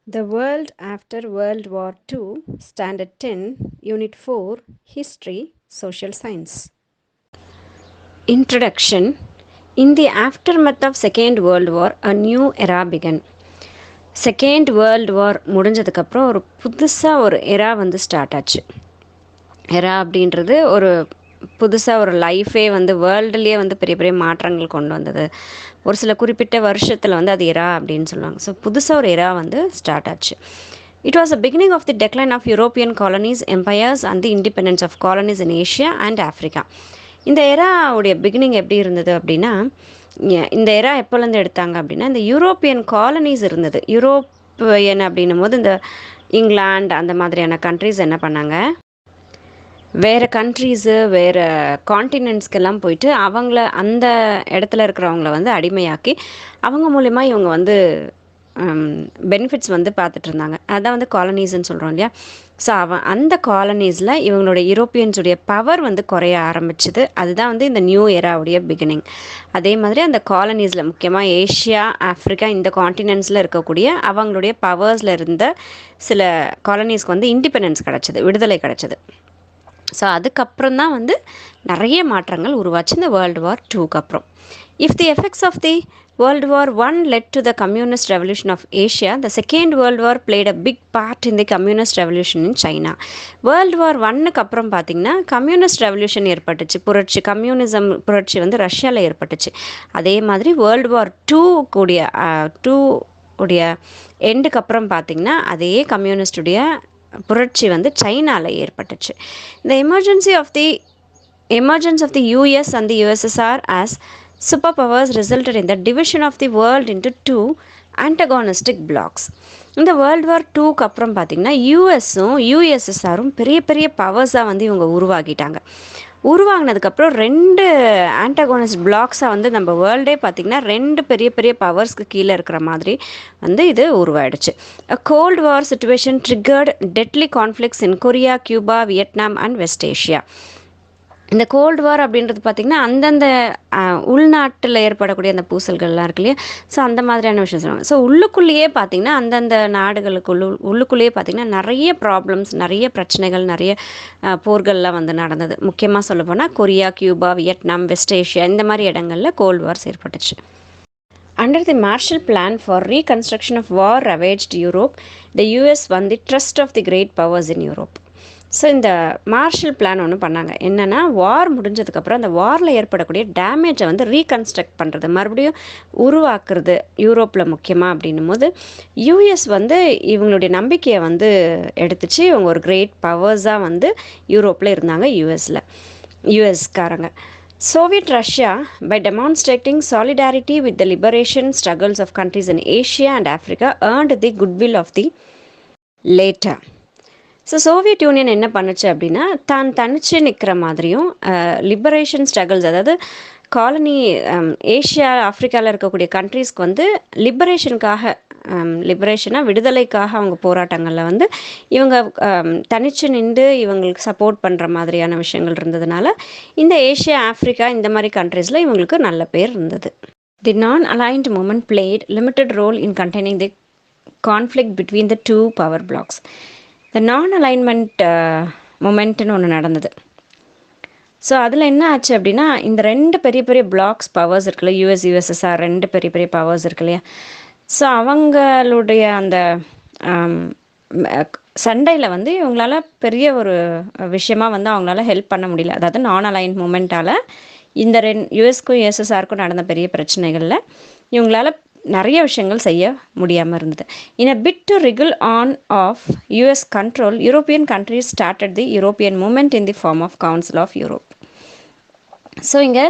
The World After World War II, Standard 10, Unit 4, History, Social Science. Introduction. In the aftermath of Second World War, a new era began. Second world war முடிஞ்சதுக்கப்புறம் ஒரு புதுசாக ஒரு எரா வந்து start ஆச்சு. எரா அப்படின்றது ஒரு புதுசாக ஒரு லைஃபே வந்து வேர்ல்டுலேயே வந்து பெரிய பெரிய மாற்றங்கள் கொண்டு வந்தது. ஒரு சில குறிப்பிட்ட வருஷத்தில் வந்து அது எரா அப்படின்னு சொல்லுவாங்க. ஸோ புதுசாக ஒரு எரா வந்து ஸ்டார்ட் ஆச்சு. It was a beginning of the decline of European colonies, empires and the independence of colonies in Asia and Africa. இந்த எராவுடைய பிகினிங் எப்படி இருந்தது அப்படின்னா, இந்த எரா எப்போலேருந்து எடுத்தாங்க அப்படின்னா, இந்த யூரோப்பியன் காலனிஸ் இருந்தது. யூரோப்பியன் அப்படின்னும் போது இந்த இங்கிலாந்து அந்த மாதிரியான கண்ட்ரிஸ் என்ன பண்ணாங்க, வேறு கண்ட்ரீஸு வேறு காண்டினென்ட்ஸ்க்கெல்லாம் போயிட்டு அவங்கள அந்த இடத்துல இருக்கிறவங்கள வந்து அடிமையாக்கி அவங்க மூலிமா இவங்க வந்து பெனிஃபிட்ஸ் வந்து பார்த்துட்டு இருந்தாங்க. அதான் வந்து காலனிஸ்ன்னு சொல்கிறோம் இல்லையா. ஸோ அந்த காலனிஸில் இவங்களுடைய யூரோப்பியன்ஸுடைய பவர் வந்து குறைய ஆரம்பிச்சுது. அதுதான் வந்து இந்த நியூ எராவுடைய பிகினிங். அதே மாதிரி அந்த காலனிஸில் முக்கியமாக ஏஷியா, ஆஃப்ரிக்கா இந்த காண்டினென்ட்ஸில் இருக்கக்கூடிய அவங்களுடைய பவர்ஸில் இருந்த சில காலனிஸ்க்கு வந்து இண்டிபெண்டன்ஸ் கிடச்சிது, விடுதலை கிடச்சிது. ஸோ அதுக்கப்புறம் தான் வந்து நிறைய மாற்றங்கள் உருவாச்சு இந்த வேர்ல்டு வார் டூக்கு அப்புறம். If the effects of the World War I led to the Communist Revolution of Asia. The Second World War played a big part in the Communist Revolution in China. World war ஒன்னுக்கு அப்புறம் பார்த்திங்கன்னா communist revolution ஏற்பட்டுச்சு, புரட்சி, communism புரட்சி வந்து ரஷ்யாவில் ஏற்பட்டுச்சு. அதே மாதிரி வேர்ல்டு வார் டூ உடைய எண்டுக்கு அப்புறம் பார்த்திங்கன்னா அதே கம்யூனிஸ்டுடைய புரட்சி வந்து சைனாவில் ஏற்பட்டுச்சு. The emergence of the US and the USSR as superpowers resulted in the division of the world into two antagonistic blocks. இந்த வேர்ல்டு வார் டூக்கு அப்புறம் பார்த்திங்கன்னா யூஎஸும் யூஎஸ்எஸ்ஆரும் பெரிய பெரிய பவர்ஸாக வந்து இவங்க உருவாக்கிட்டாங்க. உருவாகினதுக்கப்புறம் ரெண்டு ஆன்டகோனிஸ்ட் பிளாக்ஸாக வந்து நம்ம வேர்ல்டே பார்த்திங்கன்னா ரெண்டு பெரிய பெரிய பவர்ஸ்க்கு கீழே இருக்கிற மாதிரி வந்து இது உருவாயிடுச்சு. Cold war situation triggered deadly conflicts in Korea, Cuba, Vietnam and West Asia. இந்த கோல்டு வார் அப்படின்றது பார்த்திங்கன்னா அந்தந்த உள்நாட்டில் ஏற்படக்கூடிய அந்த பூசல்கள்லாம் இருக்கு இல்லையா. ஸோ அந்த மாதிரியான விஷயம் சொல்லுவாங்க. ஸோ உள்ளுக்குள்ளேயே பார்த்திங்கன்னா அந்தந்த உள்ளுக்குள்ளேயே பார்த்திங்கன்னா நிறைய ப்ராப்ளம்ஸ், நிறைய பிரச்சனைகள், நிறைய போர்கள்லாம் வந்து நடந்தது. முக்கியமாக சொல்ல போனால் Korea, Cuba, Vietnam, west Asia இந்த மாதிரி இடங்களில் கோல்டு வார்ஸ் ஏற்பட்டுச்சு. Under the Marshall Plan for reconstruction of war ravaged Europe, the US won the trust of the great powers in Europe. So இந்த மார்ஷல் பிளான் ஒன்று பண்ணாங்க. என்னென்னா வார் முடிஞ்சதுக்கப்புறம் அந்த வாரில் ஏற்படக்கூடிய டேமேஜை வந்து ரீகன்ஸ்ட்ரக்ட் பண்ணுறது, மறுபடியும் உருவாக்குறது யூரோப்பில் முக்கியமாக அப்படின்னும் போது யூஎஸ் வந்து இவங்களுடைய நம்பிக்கையை வந்து எடுத்துச்சு. இவங்க ஒரு கிரேட் பவர்ஸாக வந்து யூரோப்பில் இருந்தாங்க. யூஎஸ்காரங்க Soviet Russia, by demonstrating solidarity with the liberation struggles of countries in Asia and Africa, earned the goodwill of the later. So Soviet Union என்ன பண்ணுச்சு அப்படின்னா தான் தனிச்சு நிற்கிற மாதிரியும் லிபரேஷன் ஸ்ட்ரகிள்ஸ், அதாவது காலனி ஏஷியா, ஆஃப்ரிக்காவில் இருக்கக்கூடிய கண்ட்ரீஸ்க்கு வந்து லிபரேஷனாக விடுதலைக்காக அவங்க போராட்டங்களில் வந்து இவங்க தனிச்சு நின்று இவங்களுக்கு சப்போர்ட் பண்ணுற மாதிரியான விஷயங்கள் இருந்ததுனால இந்த ஏஷியா, ஆஃப்ரிக்கா இந்த மாதிரி கண்ட்ரீஸில் இவங்களுக்கு நல்ல பேர் இருந்தது. The non aligned movement played limited role in containing the conflict between the two power blocs. இந்த நான் அலைன்மெண்ட் மூமெண்ட்டுன்னு ஒன்று நடந்தது. ஸோ அதில் என்ன ஆச்சு அப்படின்னா இந்த ரெண்டு பெரிய பெரிய பிளாக்ஸ் பவர்ஸ் இருக்குல்ல, யூஎஸ், யூஎஸ்எஸ்ஆர் ரெண்டு பெரிய பெரிய பவர்ஸ் இருக்கு இல்லையா. ஸோ அவங்களுடைய அந்த சண்டையில் வந்து இவங்களால பெரிய ஒரு விஷயமாக வந்து அவங்களால ஹெல்ப் பண்ண முடியல. அதாவது நான் அலைன் மூமெண்ட்டால் இந்த யூஎஸ்க்கும் யூஎஸ்எஸ்ஆருக்கும் நடந்த பெரிய பிரச்சனைகளில் இவங்களால நிறைய விஷயங்கள் செய்ய முடியாமல் இருந்தது. In a bid to wriggle on of US control, European countries started the European movement in the form of council of Europe. So இங்கே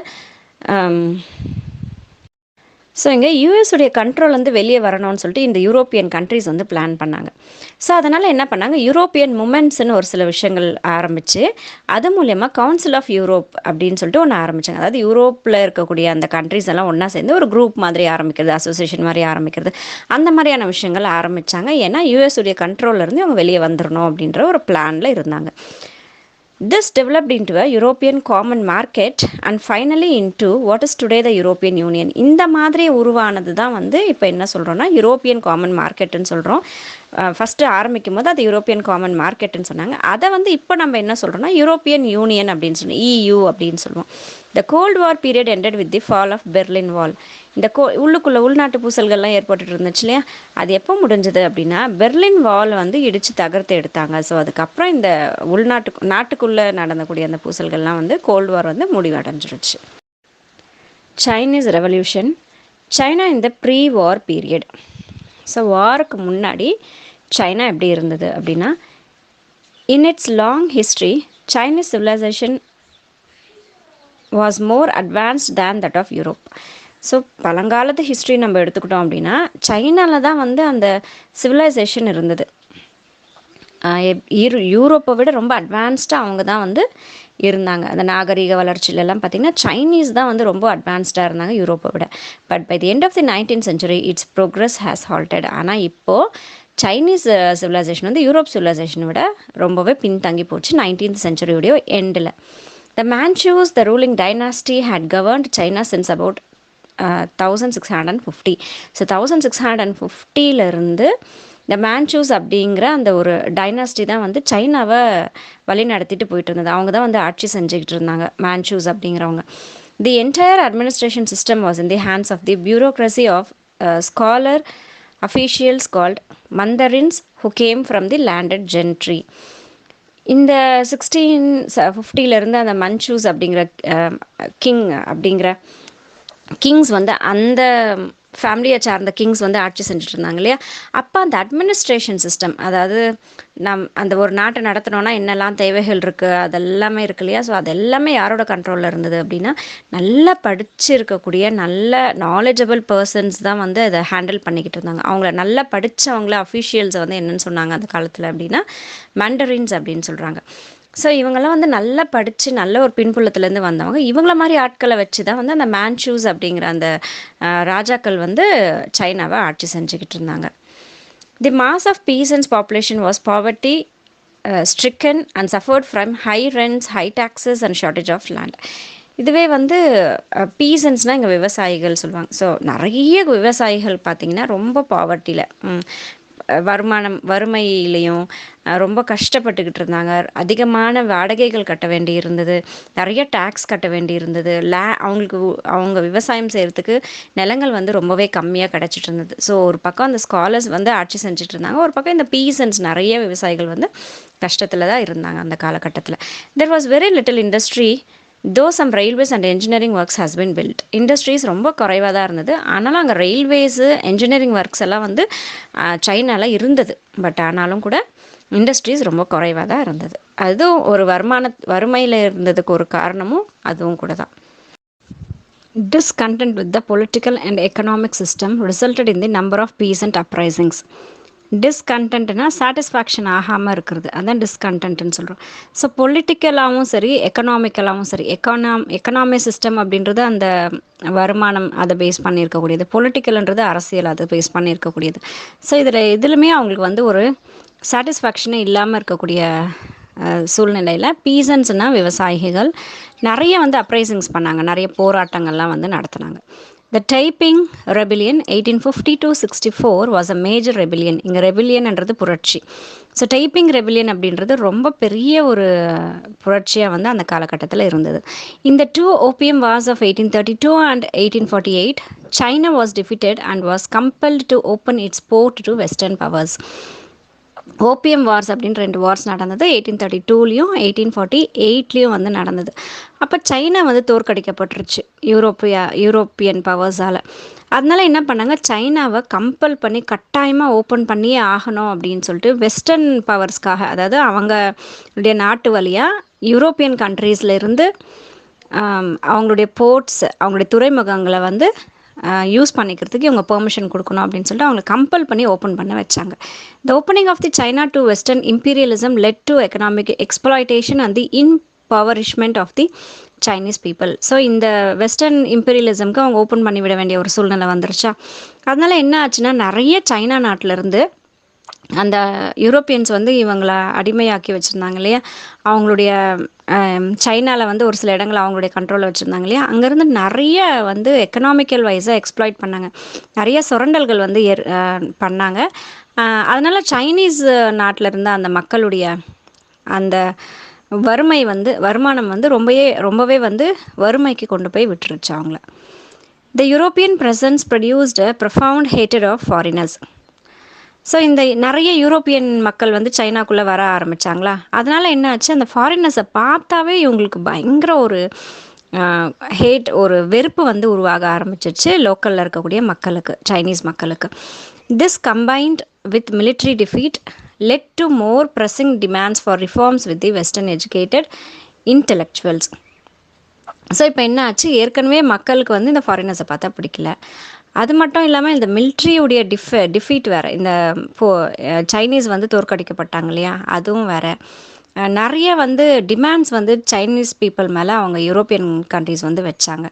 யூஎஸுடைய கண்ட்ரோல் வந்து வெளியே வரணும்னு சொல்லிட்டு இந்த யூரோப்பியன் கண்ட்ரிஸ் வந்து பிளான் பண்ணாங்க. ஸோ அதனால் என்ன பண்ணாங்க, யூரோப்பியன் மூமெண்ட்ஸ்னு ஒரு சில விஷயங்கள் ஆரம்பித்து அது மூலயமா கவுன்சில் ஆஃப் யூரோப் அப்படின்னு சொல்லிட்டு ஒன்று ஆரம்பித்தாங்க. அதாவது யூரோப்பில் இருக்கக்கூடிய அந்த கண்ட்ரிஸ் எல்லாம் ஒன்றா சேர்ந்து ஒரு குரூப் மாதிரி ஆரம்பிக்கிறது, அசோசியேஷன் மாதிரி ஆரம்பிக்கிறது, அந்த மாதிரியான விஷயங்கள் ஆரம்பித்தாங்க. ஏன்னா யூஎஸுடைய கண்ட்ரோல்லேருந்து அவங்க வெளியே வந்துடணும் அப்படின்ற ஒரு பிளானில் இருந்தாங்க. This developed into a European common market and finally into what is today the European Union. இந்த மாதிரி உருவானது தான் வந்து இப்போ என்ன சொல்கிறோன்னா யூரோப்பியன் காமன் மார்க்கெட்டுன்னு சொல்கிறோம். ஃபஸ்ட்டு ஆரம்பிக்கும் போது அது யூரோப்பியன் காமன் மார்க்கெட்டுன்னு சொன்னாங்க. அதை வந்து இப்போ நம்ம என்ன சொல்கிறோன்னா யூரோப்பியன் யூனியன் அப்படின்னு சொல்லுவோம், EU அப்படின்னு சொல்லுவோம். The cold war period ended with the fall of Berlin wall. இந்த உள்நாட்டு பூசல்கள்லாம் ஏற்பட்டுட்டு இருந்துச்சு இல்லையா, அது எப்போ முடிஞ்சது அப்படின்னா பெர்லின் வால் வந்து இடித்து தகர்த்து எடுத்தாங்க. ஸோ அதுக்கப்புறம் இந்த நாட்டுக்குள்ளே நடந்தக்கூடிய அந்த பூசல்கள்லாம் வந்து கோல்டு வார் வந்து முடிவடைஞ்சிருச்சு. Chinese revolution. சைனா இந்த ப்ரீ வார் பீரியட். ஸோ வாருக்கு முன்னாடி சைனா எப்படி இருந்தது அப்படின்னா, in its long history Chinese civilisation was more advanced than that of Europe. So பழங்காலத்து ஹிஸ்ட்ரி நம்ம எடுத்துக்கிட்டோம் அப்படின்னா சைனாவில் தான் வந்து அந்த சிவிலைசேஷன் இருந்தது. யூரோப்பை விட ரொம்ப அட்வான்ஸ்டாக அவங்க தான் வந்து இருந்தாங்க. அந்த நாகரிக வளர்ச்சியிலலாம் பார்த்திங்கன்னா சைனீஸ் தான் வந்து ரொம்ப அட்வான்ஸ்டாக இருந்தாங்க யூரோப்பை விட. But by the end of the 19th century its progress has halted. ஆனால் இப்போது சைனீஸ் சிவிலைசேஷன் வந்து யூரோப் சிவிலைசேஷனை விட ரொம்பவே பின்தங்கி போச்சு 19th century எண்டில். The Manchus, the ruling dynasty, had governed China since about 1650. So 1650 இந்த Manchus அப்படிங்கிற அந்த ஒரு டைனாஸ்டி தான் வந்து சைனாவை வழி நடத்திட்டு போயிட்டு இருந்தது. அவங்க தான் வந்து ஆட்சி செஞ்சுக்கிட்டு இருந்தாங்க, Manchus அப்படிங்கிறவங்க. The entire administration system was in the hands of the bureaucracy of scholar officials called mandarins who came from the landed gentry. இந்த 1650 அந்த மன்சூஸ் அப்படிங்கிற கிங்ஸ் வந்து அந்த ஃபேமிலியை சார்ந்த கிங்ஸ் வந்து ஆட்சி செஞ்சுட்டு இருந்தாங்க இல்லையா. அப்போ அந்த அட்மினிஸ்ட்ரேஷன் சிஸ்டம், அதாவது அந்த ஒரு நாட்டை நடத்தணும்னா என்னெல்லாம் தேவைகள் இருக்குது அதெல்லாமே இருக்கு இல்லையா. ஸோ அதெல்லாமே யாரோட கண்ட்ரோலில் இருந்தது அப்படின்னா நல்லா படிச்சிருக்கக்கூடிய நல்ல நாலேஜபிள் பர்சன்ஸ் தான் வந்து அதை ஹேண்டில் பண்ணிக்கிட்டு இருந்தாங்க. அவங்கள நல்லா படித்தவங்கள அஃபீஷியல்ஸை வந்து என்னென்னு சொன்னாங்க அந்த காலத்தில் அப்படின்னா மண்டரின்ஸ் அப்படின்னு சொல்கிறாங்க. ஸோ இவங்கெல்லாம் வந்து நல்லா படித்து நல்ல ஒரு பின்புலத்துலேருந்து வந்தவங்க. இவங்கள மாதிரி ஆட்களை வச்சு தான் வந்து அந்த Manchus அப்படிங்கிற அந்த ராஜாக்கள் வந்து சைனாவை ஆட்சி செஞ்சுக்கிட்டு இருந்தாங்க. The mass of peasants population was poverty stricken and suffered from high rents, high taxes and shortage of land. இதுவே வந்து பீசன்ஸ்னால் இங்கே விவசாயிகள் சொல்லுவாங்க. ஸோ நிறைய விவசாயிகள் பார்த்திங்கன்னா ரொம்ப பாவர்ட்டியில் வறுமையிலையும் ரொம்ப கஷ்டப்பட்டுக்கிட்டு இருந்தாங்க. அதிகமான வாடகைகள் கட்ட வேண்டி இருந்தது, நிறைய டேக்ஸ் கட்ட வேண்டி இருந்தது. அவங்க விவசாயம் செய்கிறதுக்கு நிலங்கள் வந்து ரொம்பவே கம்மியாக கிடச்சிட்டு இருந்தது. ஸோ ஒரு பக்கம் அந்த ஸ்காலர்ஸ் வந்து ஆட்சி செஞ்சுட்டு இருந்தாங்க, ஒரு பக்கம் இந்த பீசன்ஸ் நிறைய விவசாயிகள் வந்து கஷ்டத்தில் தான் இருந்தாங்க அந்த காலகட்டத்தில். There was very little industry though some railways and engineering works has been built. Industries ரொம்ப குறைவாக தான் இருந்தது. ஆனாலும் அங்கே ரயில்வேஸு என்ஜினியரிங் ஒர்க்ஸ் எல்லாம் வந்து சைனாவில் இருந்தது. பட் ஆனாலும் கூட இண்டஸ்ட்ரீஸ் ரொம்ப குறைவாக தான் இருந்தது. அதுவும் ஒரு வறுமையில் இருந்ததுக்கு ஒரு காரணமும் அதுவும் கூட தான். Discontent with the political and economic system resulted in the number of peasant uprisings. டிஸ்கண்டென்ட்னா சாட்டிஸ்ஃபேக்ஷன் ஆகாமல் இருக்கிறது, அதான் டிஸ்கண்டென்ட்னு சொல்கிறோம். ஸோ பொலிட்டிக்கலாகவும் சரி எக்கனாமிக்கலாகவும் சரி, எக்கனாமி சிஸ்டம் அப்படின்றது அந்த வருமானம் அதை பேஸ் பண்ணியிருக்கக்கூடியது, பொலிட்டிக்கல்ன்றது அரசியல் அதை பேஸ் பண்ணியிருக்கக்கூடியது. ஸோ இதுலையுமே அவங்களுக்கு வந்து ஒரு சாட்டிஸ்ஃபேக்ஷனே இல்லாமல் இருக்கக்கூடிய சூழ்நிலையில் பீசன்ஸ்னால் விவசாயிகள் நிறைய வந்து அப்ரைசிங்ஸ் பண்ணாங்க, நிறைய போராட்டங்கள்லாம் வந்து நடத்தினாங்க. The Taiping Rebellion 1850-64 was a major rebellion. இங்கே ரெபிலியன்ன்றது புரட்சி. ஸோ டைப்பிங் ரெபிலியன் அப்படின்றது ரொம்ப பெரிய ஒரு புரட்சியாக வந்து அந்த காலகட்டத்தில் இருந்தது. இந்த 2 opium wars of 1832 and 1848, China was defeated and was compelled to open its port to Western powers. OPM Wars அப்படின்னு 2 வார்ஸ் நடந்தது. 1832லையும் 1848லையும் வந்து நடந்தது. அப்போ சைனா வந்து தோற்கடிக்கப்பட்டுருச்சு யூரோப்பியன் பவர்ஸால். அதனால என்ன பண்ணாங்க, சைனாவை கம்பல் பண்ணி கட்டாயமாக ஓப்பன் பண்ணியே ஆகணும் அப்படின்னு சொல்லிட்டு வெஸ்டர்ன் பவர்ஸ்க்காக, அதாவது அவங்களுடைய நாட்டு வழியாக யூரோப்பியன் கண்ட்ரீஸில் இருந்து அவங்களுடைய போர்ட்ஸ், அவங்களுடைய துறைமுகங்களை வந்து யூஸ் பண்ணிக்கிறதுக்கு இவங்க பெர்மிஷன் கொடுக்கணும் அப்படின்னு சொல்லிட்டு அவங்களை கம்பல் பண்ணி ஓப்பன் பண்ண வச்சாங்க. The opening of the China to western imperialism led to economic exploitation and the impoverishment of the Chinese people. So இந்த வெஸ்டர்ன் இம்பீரியலிசம்க்கு அவங்க ஓப்பன் பண்ணி விட வேண்டிய ஒரு சூழ்நிலை வந்துருச்சா. அதனால என்ன ஆச்சுன்னா நிறைய சைனா நாட்டிலேருந்து அந்த யூரோப்பியன்ஸ் வந்து இவங்கள அடிமையாக்கி வச்சுருந்தாங்க இல்லையா, அவங்களுடைய சைனாவில் வந்து ஒரு சில இடங்கள் அவங்களுடைய கண்ட்ரோலில் வச்சுருந்தாங்க இல்லையா, அங்கேருந்து நிறைய வந்து எக்கனாமிக்கல் வைஸாக எக்ஸ்ப்ளாய்ட் பண்ணாங்க, நிறைய சுரண்டல்கள் வந்து பண்ணாங்க. அதனால் சைனீஸ் நாட்டில் இருந்த அந்த மக்களுடைய அந்த வறுமை வந்து வருமானம் வந்து ரொம்பவே வந்து வறுமைக்கு கொண்டு போய் விட்டுருச்சு அவங்கள. The European presence produced a profound ஹேட்டட் ஆஃப் ஃபாரினர்ஸ். ஸோ இந்த நிறைய யூரோப்பியன் மக்கள் வந்து சைனாக்குள்ளே வர ஆரம்பித்தாங்களா, அதனால் என்ன ஆச்சு, அந்த ஃபாரினர்ஸை பார்த்தாவே இவங்களுக்கு பயங்கர ஒரு ஒரு வெறுப்பு வந்து உருவாக ஆரம்பிச்சிருச்சு லோக்கலில் இருக்கக்கூடிய மக்களுக்கு, சைனீஸ் மக்களுக்கு. This combined with military defeat led to more freezing demands for reforms with the western educated intellectuals. So இப்போ என்ன ஆச்சு, ஏற்கனவே மக்களுக்கு வந்து இந்த ஃபாரினர்ஸை பார்த்தா பிடிக்கல. அது மட்டும் இல்லாமல் இந்த மிலிட்ரியுடைய டிஃபீட் வேறு, இந்த சைனீஸ் வந்து தோற்கடிக்கப்பட்டாங்க இல்லையா, அதுவும் வேறு. நிறைய வந்து டிமாண்ட்ஸ் வந்து சைனீஸ் பீப்புள் மேலே அவங்க யூரோப்பியன் கண்ட்ரிஸ் வந்து வச்சாங்க.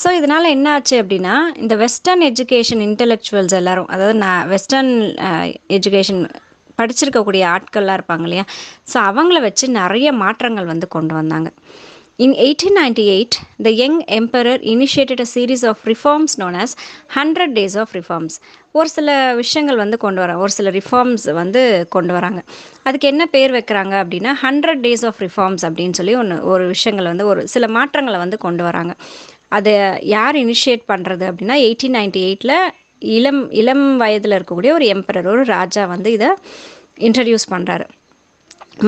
ஸோ இதனால் என்ன ஆச்சு அப்படின்னா, இந்த வெஸ்டர்ன் எஜுகேஷன் இன்டெலெக்சுவல்ஸ் எல்லோரும், அதாவது வெஸ்டர்ன் எஜுகேஷன் படிச்சிருக்கக்கூடிய ஆட்கள்லாம் இருப்பாங்க இல்லையா, ஸோ அவங்கள வச்சு நிறைய மாற்றங்கள் வந்து கொண்டு வந்தாங்க. In 1898, the young emperor initiated a series of reforms known as 100 Days of Reforms. ஒரு சில விஷயங்கள் வந்து கொண்டு வராங்க, ஒரு சில ரிஃபார்ம்ஸ் வந்து கொண்டு வராங்க. அதுக்கு என்ன பேர் வைக்கிறாங்க அப்படின்னா 100 Days of Reforms அப்படின்னு சொல்லி ஒரு விஷயங்கள் வந்து ஒரு சில மாற்றங்களை வந்து கொண்டு வராங்க. அதை யார் இனிஷியேட் பண்ணுறது அப்படின்னா 1898 இளம் வயதில் இருக்கக்கூடிய ஒரு எம்பரர், ஒரு ராஜா வந்து இதை இன்ட்ரடியூஸ் பண்ணுறாரு,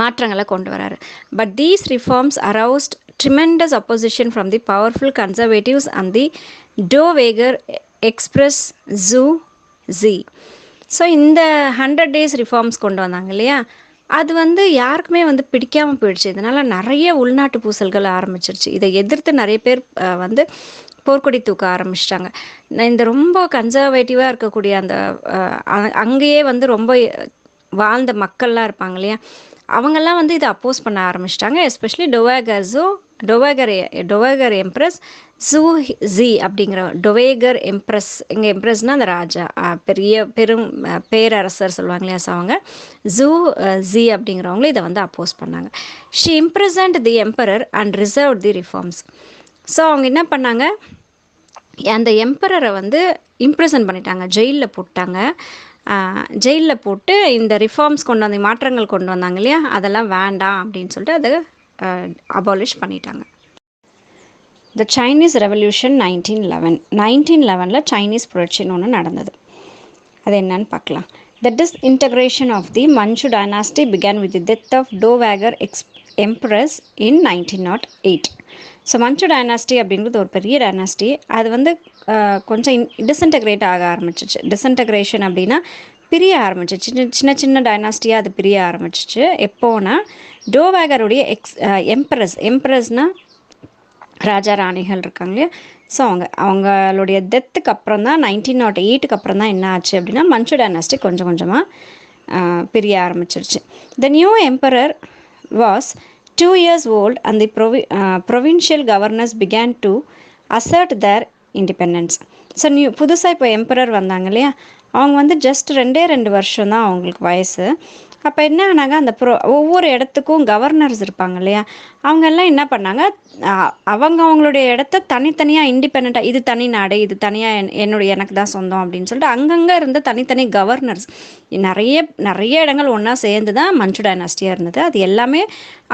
மாற்றங்களை கொண்டு வராரு. But these reforms aroused tremendous opposition from the powerful conservatives and the Dowager Express Z. So இந்த 100 days ரிஃபார்ம்ஸ் கொண்டு வந்தாங்க இல்லையா, அது வந்து யாருக்குமே வந்து பிடிக்காமல் போயிடுச்சு. இதனால் நிறைய உள்நாட்டு பூசல்கள் ஆரம்பிச்சிருச்சு. இதை எதிர்த்து நிறைய பேர் வந்து போர்க்கொடி தூக்க ஆரம்பிச்சிட்டாங்க. இந்த ரொம்ப கன்சர்வேட்டிவாக இருக்கக்கூடிய அந்த அங்கேயே வந்து ரொம்ப வாழ்ந்த மக்கள்லாம் இருப்பாங்க இல்லையா, அவங்கெல்லாம் வந்து இதை அப்போஸ் பண்ண ஆரம்பிச்சிட்டாங்க. எஸ்பெஷலி டொவேகர் எம்ப்ரஸ் ஜி அப்படிங்கிற டொவேகர் எம்ப்ரஸ், இங்கே எம்ப்ரஸ்னால் அந்த ராஜா, பெரும் பேரரசர் சொல்லுவாங்க இல்லையா, ஸோ அவங்க ஜி அப்படிங்கிறவங்களும் இதை வந்து அப்போஸ் பண்ணாங்க. She இம்ப்ரெசன்ட் the emperor and reserve the reforms. So அவங்க என்ன பண்ணாங்க, அந்த எம்பரரை வந்து இம்ப்ரெசன்ட் பண்ணிட்டாங்க, ஜெயிலில் போட்டாங்க. ஜெயிலில் போட்டு இந்த ரிஃபார்ம்ஸ் கொண்டு வந்த மாற்றங்கள் கொண்டு வந்தாங்க இல்லையா, அதெல்லாம் வேண்டாம் அப்படின்னு சொல்லிட்டு அதை அபாலிஷ் பண்ணிட்டாங்க. த சைனீஸ் ரெவல்யூஷன் 1911 சைனீஸ் புரட்சின்னு ஒன்று நடந்தது. அது என்னன்னு பார்க்கலாம். The disintegration of the Manchu dynasty began with the death of dowager empress in 1908. So Manchu dynasty அப்படிங்கிறது ஒரு பெரிய டைனாஸ்டி, அது வந்து கொஞ்சம் டிஸ்இன்டகிரேட் ஆக ஆரம்பிச்சிச்சு. டிஸ்இன்டகிரேஷன் அப்படின்னா பிரிய ஆரம்பிச்சிச்சு, சின்ன சின்ன டைனாஸ்டியாக அது பிரிய ஆரம்பிச்சிச்சு. எப்போனா டோவேகருடைய எம்ப்ரஸ்னால் ராஜா ராணிகள் இருக்காங்க இல்லையா, ஸோ அவங்களுடைய டெத்துக்கு அப்புறம் தான் 1908 அப்புறம் தான் என்ன ஆச்சு அப்படின்னா மஞ்சு டைனாஸ்டி கொஞ்சம் கொஞ்சமாக பிரிய ஆரம்பிச்சிருச்சு. The new emperor was 2 years old and the provincial governors began to assert their independence. So புதுசாக இப்போ எம்பரர் வந்தாங்க இல்லையா, அவங்க வந்து ஜஸ்ட் 2 வருஷம் தான் அவங்களுக்கு வயசு. அப்போ என்ன ஆனாங்க, அந்த ஒவ்வொரு இடத்துக்கும் கவர்னர்ஸ் இருப்பாங்க இல்லையா, அவங்கெல்லாம் என்ன பண்ணாங்க, அவங்களுடைய இடத்த தனித்தனியாக இண்டிபெண்ட்டாக, இது தனி நாடு, இது தனியாக எனக்கு தான் சொந்தம் அப்படின்னு சொல்லிட்டு அங்கங்கே இருந்த தனித்தனி கவர்னர்ஸ், நிறைய இடங்கள் ஒன்றா சேர்ந்து தான் மஞ்சு டைனாஸ்டியாக இருந்தது. அது எல்லாமே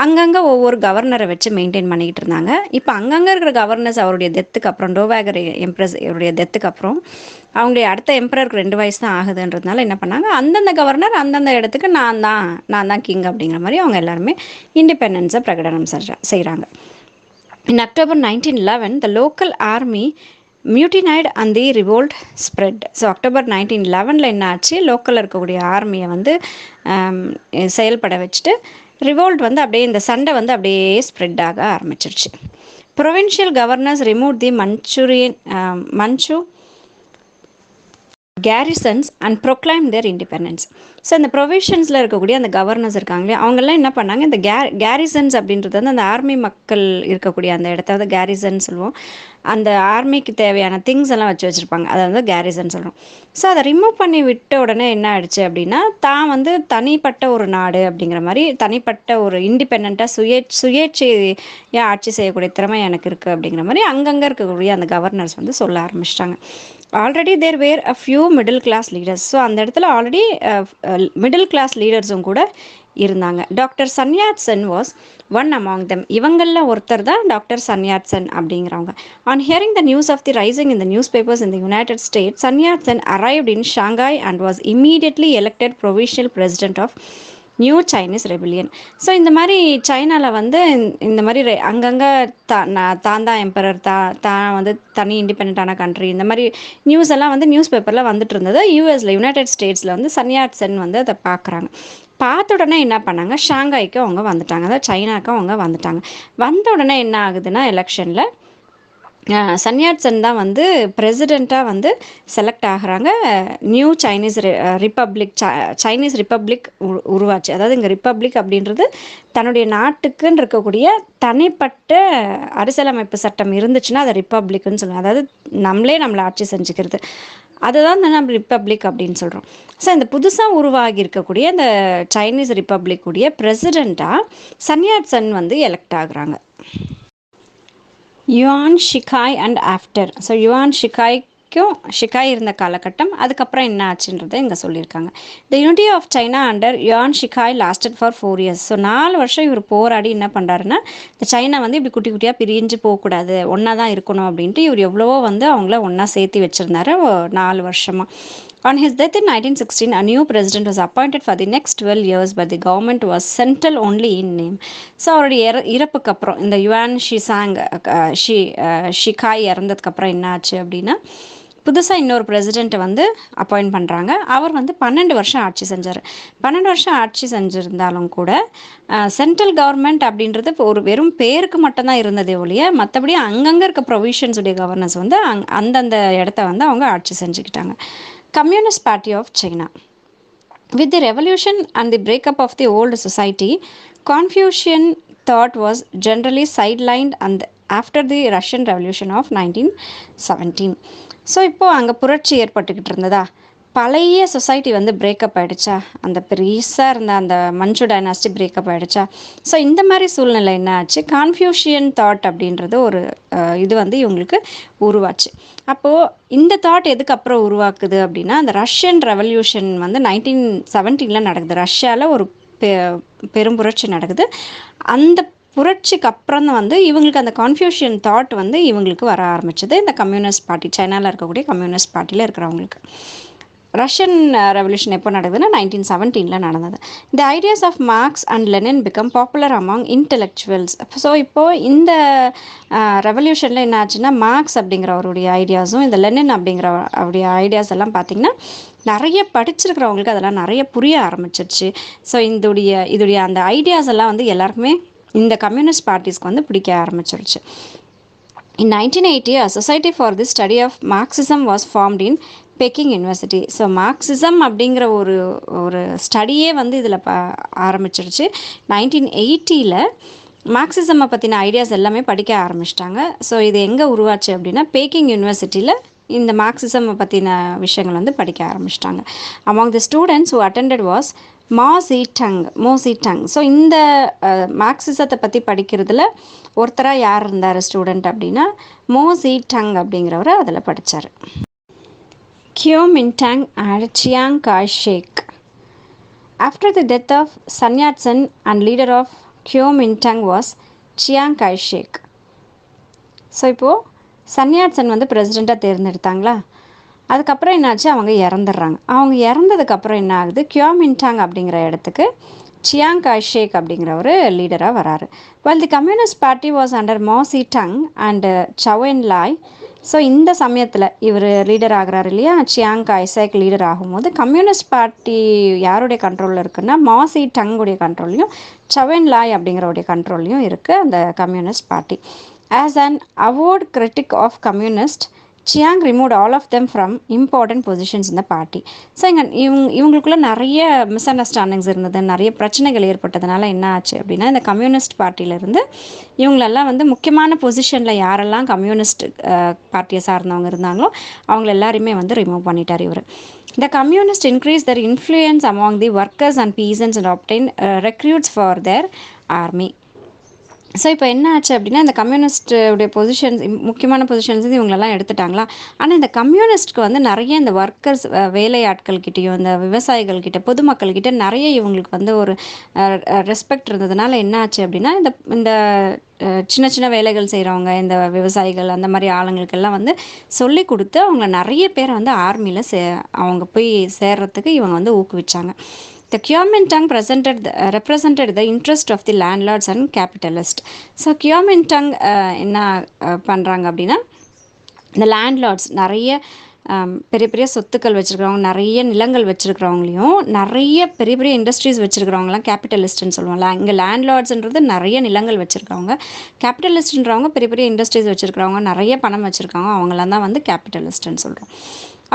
அங்கங்கே ஒவ்வொரு கவர்னரை வச்சு மெயின்டைன் பண்ணிக்கிட்டு இருந்தாங்க. இப்போ அங்கங்கே இருக்கிற கவர்னர்ஸ் அவருடைய டெத்துக்கு அப்புறம், டோவேகர் எம்ப்ரஸ் அவருடைய டெத்துக்கு அப்புறம் அவங்களுடைய அடுத்த எம்பரருக்கு 2 வயசு தான் ஆகுதுன்றதுனால என்ன பண்ணாங்க, அந்தந்த கவர்னர் அந்தந்த இடத்துக்கு நான் தான் கிங் அப்படிங்கிற மாதிரி அவங்க எல்லாருமே இண்டிபெண்டன்ஸை பிரகடனம் செய்கிறாங்க. In October 1911, the local army mutinied and the revolt spread. So October 1911 என்ன ஆச்சு, லோக்கலில் இருக்கக்கூடிய ஆர்மியை வந்து செயல்பட வச்சுட்டு ரிவோல்ட் வந்து அப்படியே இந்த சண்டை வந்து அப்படியே ஸ்ப்ரெட் ஆக ஆரம்பிச்சிருச்சு. Provincial governors remove the Manchu garrisons and proclaim their independence. So இந்த ப்ரொவிஷன்ஸில் இருக்கக்கூடிய அந்த கவர்னர்ஸ் இருக்காங்களே அவங்கெல்லாம் என்ன பண்ணாங்க, இந்த கேரிசன்ஸ் அப்படின்றது வந்து அந்த ஆர்மி மக்கள் இருக்கக்கூடிய அந்த இடத்த வந்து கேரிசன் சொல்லுவோம். அந்த ஆர்மிக்கு தேவையான திங்ஸ் எல்லாம் வச்சுருப்பாங்க, அதை வந்து கேரிசன் சொல்கிறோம். ஸோ அதை ரிமூவ் பண்ணி விட்ட உடனே என்ன ஆயிடுச்சு அப்படின்னா, தான் வந்து தனிப்பட்ட ஒரு நாடு அப்படிங்கிற மாதிரி, தனிப்பட்ட ஒரு இண்டிபெண்ட்டாக சுயேட்சையாக ஆட்சி செய்யக்கூடிய திறமை எனக்கு இருக்குது அப்படிங்கிற மாதிரி அங்கங்கே இருக்கக்கூடிய அந்த கவர்னர்ஸ் வந்து சொல்ல ஆரம்பிச்சிட்டாங்க. Already there were a few middle class leaders. So அந்த இடத்துல ஆல்ரெடி மிடில் கிளாஸ் லீடர்ஸும் கூட இருந்தாங்க. Doctor Sun Yat Sen was one among them. இவங்களில் ஒருத்தர் தான் டாக்டர் சன்யாட் சென் அப்படிங்கிறவங்க. On hearing the news of the rising in the newspapers in the United States, Sun Yat Sen arrived in Shanghai and was immediately elected provisional president of new Chinese rebellion. So இந்த மாதிரி சைனாவில் வந்து இந்த மாதிரி அங்கங்கே தான் emperor தான் வந்து தனி இண்டிபெண்ட்டான கண்ட்ரி, இந்த மாதிரி நியூஸ் எல்லாம் வந்து நியூஸ் பேப்பரில் வந்துட்டு இருந்தது. யூஎஸில் யுனைடெட் ஸ்டேட்ஸில் வந்து சன்யாட் சென் வந்து அதை பார்க்குறாங்க. பார்த்த உடனே என்ன பண்ணாங்க, ஷாங்காய்க்கு அவங்க வந்துட்டாங்க, அதாவது சைனாக்கு அவங்க வந்துட்டாங்க. வந்த உடனே என்ன ஆகுதுன்னா, எலெக்ஷனில் சன்யாட் சென் தான் வந்து பிரசிடெண்ட்டாக வந்து செலக்ட் ஆகிறாங்க. நியூ சைனீஸ் ரிப்பப்ளிக் உருவாச்சு. அதாவது இங்கே ரிப்பப்ளிக் அப்படின்றது தன்னுடைய நாட்டுக்குன்னு இருக்கக்கூடிய தனிப்பட்ட அரசியலமைப்பு சட்டம் இருந்துச்சுன்னா அதை ரிப்பப்ளிக்குன்னு சொல்லுவாங்க. அதாவது நம்மளை ஆட்சி செஞ்சுக்கிறது, அதுதான் நம்ம ரிப்பப்ளிக் அப்படின்னு சொல்கிறோம். ஸோ இந்த புதுசாக உருவாகி இருக்கக்கூடிய இந்த சைனீஸ் ரிப்பப்ளிக் உடைய பிரசிடெண்ட்டாக சன்யாட் சென் வந்து எலெக்ட் ஆகுறாங்க. Yuan Shikai and after. So Yuan Shikai இருந்த காலகட்டம், அதுக்கப்புறம் என்ன ஆச்சுன்றதை இங்கே சொல்லியிருக்காங்க. The unity of China under Yuan Shikai lasted for 4 years. So 4 வருஷம் இவர் போராடி என்ன பண்ணுறாருன்னா, இந்த சைனா வந்து இப்படி குட்டி குட்டியாக பிரிஞ்சு போகக்கூடாது, ஒன்றா தான் இருக்கணும் அப்படின்ட்டு இவர் எவ்வளவோ வந்து அவங்கள ஒன்றா சேர்த்து வச்சுருந்தாரு 4 வருஷமாக. On his death in 1916, a new president was appointed for the next 12 years, but the government was central only in name. So அவருடைய இறப்புக்கு அப்புறம் இந்த யுவான் ஷிகாய் இறந்ததுக்கப்புறம் என்ன ஆச்சு அப்படின்னா, புதுசாக இன்னொரு பிரசிடெண்ட்டை வந்து அப்பாயிண்ட் பண்ணுறாங்க. அவர் வந்து 12 வருஷம் ஆட்சி செஞ்சார். 12 வருஷம் ஆட்சி செஞ்சுருந்தாலும் கூட சென்ட்ரல் கவர்மெண்ட் அப்படின்றது ஒரு வெறும் பேருக்கு மட்டும்தான் இருந்ததே ஒழிய, மற்றபடி அங்கங்கே இருக்க ப்ரொவிஷன்ஸுடைய கவர்னன்ஸ் வந்து அந்தந்த இடத்த வந்து அவங்க ஆட்சி செஞ்சுக்கிட்டாங்க. Communist Party of China. With the revolution and the breakup of the old society, Confucian thought was generally sidelined and after the Russian Revolution of 1917. So இப்போது அங்கே புரட்சி ஏற்பட்டுக்கிட்டு இருந்ததா, பழைய சொசைட்டி வந்து பிரேக்கப் ஆகிடுச்சா, அந்த பெருசாக இருந்த அந்த மஞ்சு டைனாஸ்டி பிரேக்கப் ஆகிடுச்சா. ஸோ இந்த மாதிரி சூழ்நிலை என்ன ஆச்சு, கான்ஃபியூஷியன் தாட் அப்படின்றது ஒரு இது வந்து இவங்களுக்கு உருவாச்சு. அப்போது இந்த தாட் எதுக்கு அப்புறம் உருவாக்குது அப்படின்னா, அந்த ரஷ்யன் ரெவல்யூஷன் வந்து 1917 நடக்குது. ரஷ்யாவில் ஒரு பெரும் புரட்சி நடக்குது. அந்த புரட்சிக்கு அப்புறம் தான் வந்து இவங்களுக்கு அந்த கான்ஃபியூஷியன் தாட் வந்து இவங்களுக்கு வர ஆரம்பிச்சது. இந்த கம்யூனிஸ்ட் பார்ட்டி, சைனாவில் இருக்கக்கூடிய கம்யூனிஸ்ட் பார்ட்டியில் இருக்கிறவங்களுக்கு. ரஷ்யன் ரெவல்யூஷன் எப்போ நடக்குதுன்னா 1917 நடந்தது. இந்த ideas of Marx and Lenin became popular among intellectuals. So இப்போது இந்த ரெவல்யூஷனில் என்ன ஆச்சுன்னா, மார்க்ஸ் அப்படிங்கிறவருடைய ஐடியாஸும் இந்த லெனின் அப்படிங்கிற அவருடைய ஐடியாஸ் எல்லாம் பார்த்திங்கன்னா நிறைய படிச்சிருக்கிறவங்களுக்கு அதெல்லாம் நிறைய புரிய ஆரம்பிச்சிருச்சு. ஸோ இதுடைய அந்த ஐடியாஸ் எல்லாம் வந்து எல்லாருக்குமே இந்த கம்யூனிஸ்ட் பார்ட்டிஸ்க்கு வந்து பிடிக்க ஆரம்பிச்சிருச்சு. In 1980, a society for the study of Marxism was formed in begging university. So Marxism அப்படிங்கிற ஒரு ஸ்டடியே வந்து இதில் ஆரம்பிச்சிருச்சு. 1980 மார்க்சிசம்மை பற்றின ஐடியாஸ் எல்லாமே படிக்க ஆரம்பிச்சிட்டாங்க. ஸோ இது எங்கே உருவாச்சு அப்படின்னா, பெக்கிங் யூனிவர்சிட்டியில் இந்த மார்க்சிசம்மை பற்றின விஷயங்கள் வந்து படிக்க ஆரம்பிச்சிட்டாங்க. Among the students who attended was மோ சி டங். ஸோ இந்த மார்க்சிசத்தை பற்றி படிக்கிறதுல ஒருத்தராக யார் இருந்தார் ஸ்டூடெண்ட் அப்படின்னா, மோ சி டங் அப்படிங்கிறவர் அதில் படித்தார். Kuomintang and Chiang Kai-shek. After the death of Sun Yat-sen and leader of Kuomintang was Chiang Kai-shek. So இப்போது சன் யாட்-சென் வந்து பிரசிடெண்ட்டாக தேர்ந்தெடுத்தாங்களா, அதுக்கப்புறம் என்னாச்சு, அவங்க இறந்துடுறாங்க. அவங்க இறந்ததுக்கப்புறம் என்ன ஆகுது, கியோமின்டாங் அப்படிங்கிற இடத்துக்கு சியாங் காய்-ஷேக் அப்படிங்கிற ஒரு லீடராக வராரு. Well the communist party was under Mao Tse Tung and Chou En Lai. So இந்த சமயத்தில் இவர் லீடர் ஆகிறாரு இல்லையா, சியாங் காய்-ஷேக் லீடர் ஆகும்போது கம்யூனிஸ்ட் பார்ட்டி யாருடைய கண்ட்ரோலில் இருக்குன்னா, மோ சி டங்குடைய கண்ட்ரோல்லையும் சவ் என் லாய் அப்படிங்கிறவுடைய கண்ட்ரோல்லையும் இருக்குது அந்த communist party. As an avowed critic of communist, Chiang remove all of them from important positions இந்த பார்ட்டி. ஸோ இவங்களுக்குள்ள நிறைய மிஸ் அண்டர்ஸ்டாண்டிங்ஸ் இருந்தது, நிறைய பிரச்சனைகள் ஏற்பட்டதுனால என்ன ஆச்சு அப்படின்னா, இந்த கம்யூனிஸ்ட் பார்ட்டியிலேருந்து இவங்களெல்லாம் வந்து முக்கியமான பொசிஷனில் யாரெல்லாம் கம்யூனிஸ்ட் பார்ட்டியை சார்ந்தவங்க இருந்தாங்களோ அவங்கள எல்லாருமே வந்து ரிமூவ் பண்ணிட்டார் இவர். The communists increased their influence among the workers and peasants and obtained recruits for their army. So இப்போ என்ன ஆச்சு அப்படின்னா, இந்த கம்யூனிஸ்டுடைய பொசிஷன்ஸ் முக்கியமான பொசிஷன்ஸ் வந்து இவங்களெல்லாம் எடுத்துட்டாங்களா. ஆனால் இந்த கம்யூனிஸ்ட்க்கு வந்து நிறைய இந்த ஒர்க்கர்ஸ் வேலையாட்கள்கிட்டையும் இந்த விவசாயிகள்கிட்ட பொதுமக்கள்கிட்ட நிறைய இவங்களுக்கு வந்து ஒரு ரெஸ்பெக்ட் இருந்ததுனால என்ன ஆச்சு அப்படின்னா, இந்த இந்த சின்ன சின்ன வேலைகள் செய்கிறவங்க இந்த விவசாயிகள் அந்த மாதிரி ஆளுங்களுக்கெல்லாம் வந்து சொல்லி கொடுத்து அவங்க நிறைய பேரை வந்து ஆர்மியில் அவங்க போய் சேர்றதுக்கு இவங்க வந்து ஊக்குவிச்சாங்க. The Kuomintang represented the interest of the landlords and capitalists. So Kuomintang என்ன பண்ணுறாங்க அப்படின்னா, இந்த லேண்ட்லார்ட்ஸ் நிறைய பெரிய பெரிய சொத்துக்கள் வச்சுருக்கிறவங்க, நிறைய நிலங்கள் வச்சுருக்கிறவங்களையும், நிறைய பெரிய பெரிய இண்டஸ்ட்ரீஸ் வச்சுருக்கிறவங்களாம் கேபிட்டலிஸ்ட்னு சொல்லுவாங்க. இங்கே லேண்ட்லார்ட்ஸ்ன்றது நிறைய நிலங்கள் வச்சுருக்கிறவங்க, கேபிட்டலிஸ்ட்ன்றவங்க பெரிய பெரிய இண்டஸ்ட்ரீஸ் வச்சுருக்கிறவங்க, நிறைய பணம் வச்சுருக்காங்க, அவங்களாம் தான் வந்து கேபிட்டலிஸ்ட்னு சொல்கிறோம்.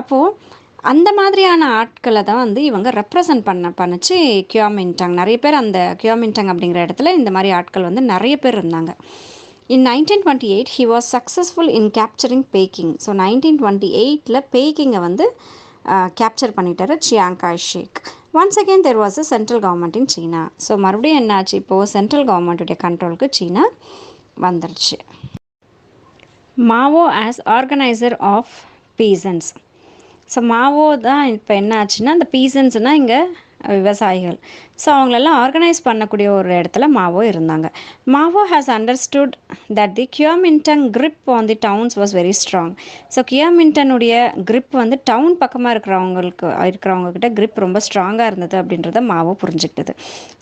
அப்போது அந்த மாதிரியான ஆட்களை தான் வந்து இவங்க ரெப்ரசன்ட் பண்ணிச்சு கியோமின்டாங். நிறைய பேர் அந்த கியோமின்டாங் அப்படிங்கிற இடத்துல இந்த மாதிரி ஆட்கள் வந்து நிறைய பேர் இருந்தாங்க. In 1928 he was successful in capturing Peking. So 1928 பேக்கிங்கை வந்து கேப்சர் பண்ணிட்டாரு Chiang Kai Shek. Once again there was a central government in China. So மறுபடியும் என்னாச்சு, இப்போது சென்ட்ரல் கவர்மெண்ட்டுடைய கண்ட்ரோலுக்கு சீனா வந்துடுச்சு. Mao as organiser of peasants. So Mao தான் இப்போ என்ன ஆச்சுன்னா, இந்த பீசன்ஸ்னால் இங்கே விவசாயிகள். ஸோ அவங்களெல்லாம் ஆர்கனைஸ் பண்ணக்கூடிய ஒரு இடத்துல மாவோ இருந்தாங்க. Mao has understood that the Kuomintang grip on the towns was very strong. So கியோமின்டனுடைய கிரிப் வந்து டவுன் பக்கமாக இருக்கிறவங்கக்கிட்ட கிரிப் ரொம்ப ஸ்ட்ராங்காக இருந்தது அப்படின்றத மாவோ புரிஞ்சுக்கிட்டது.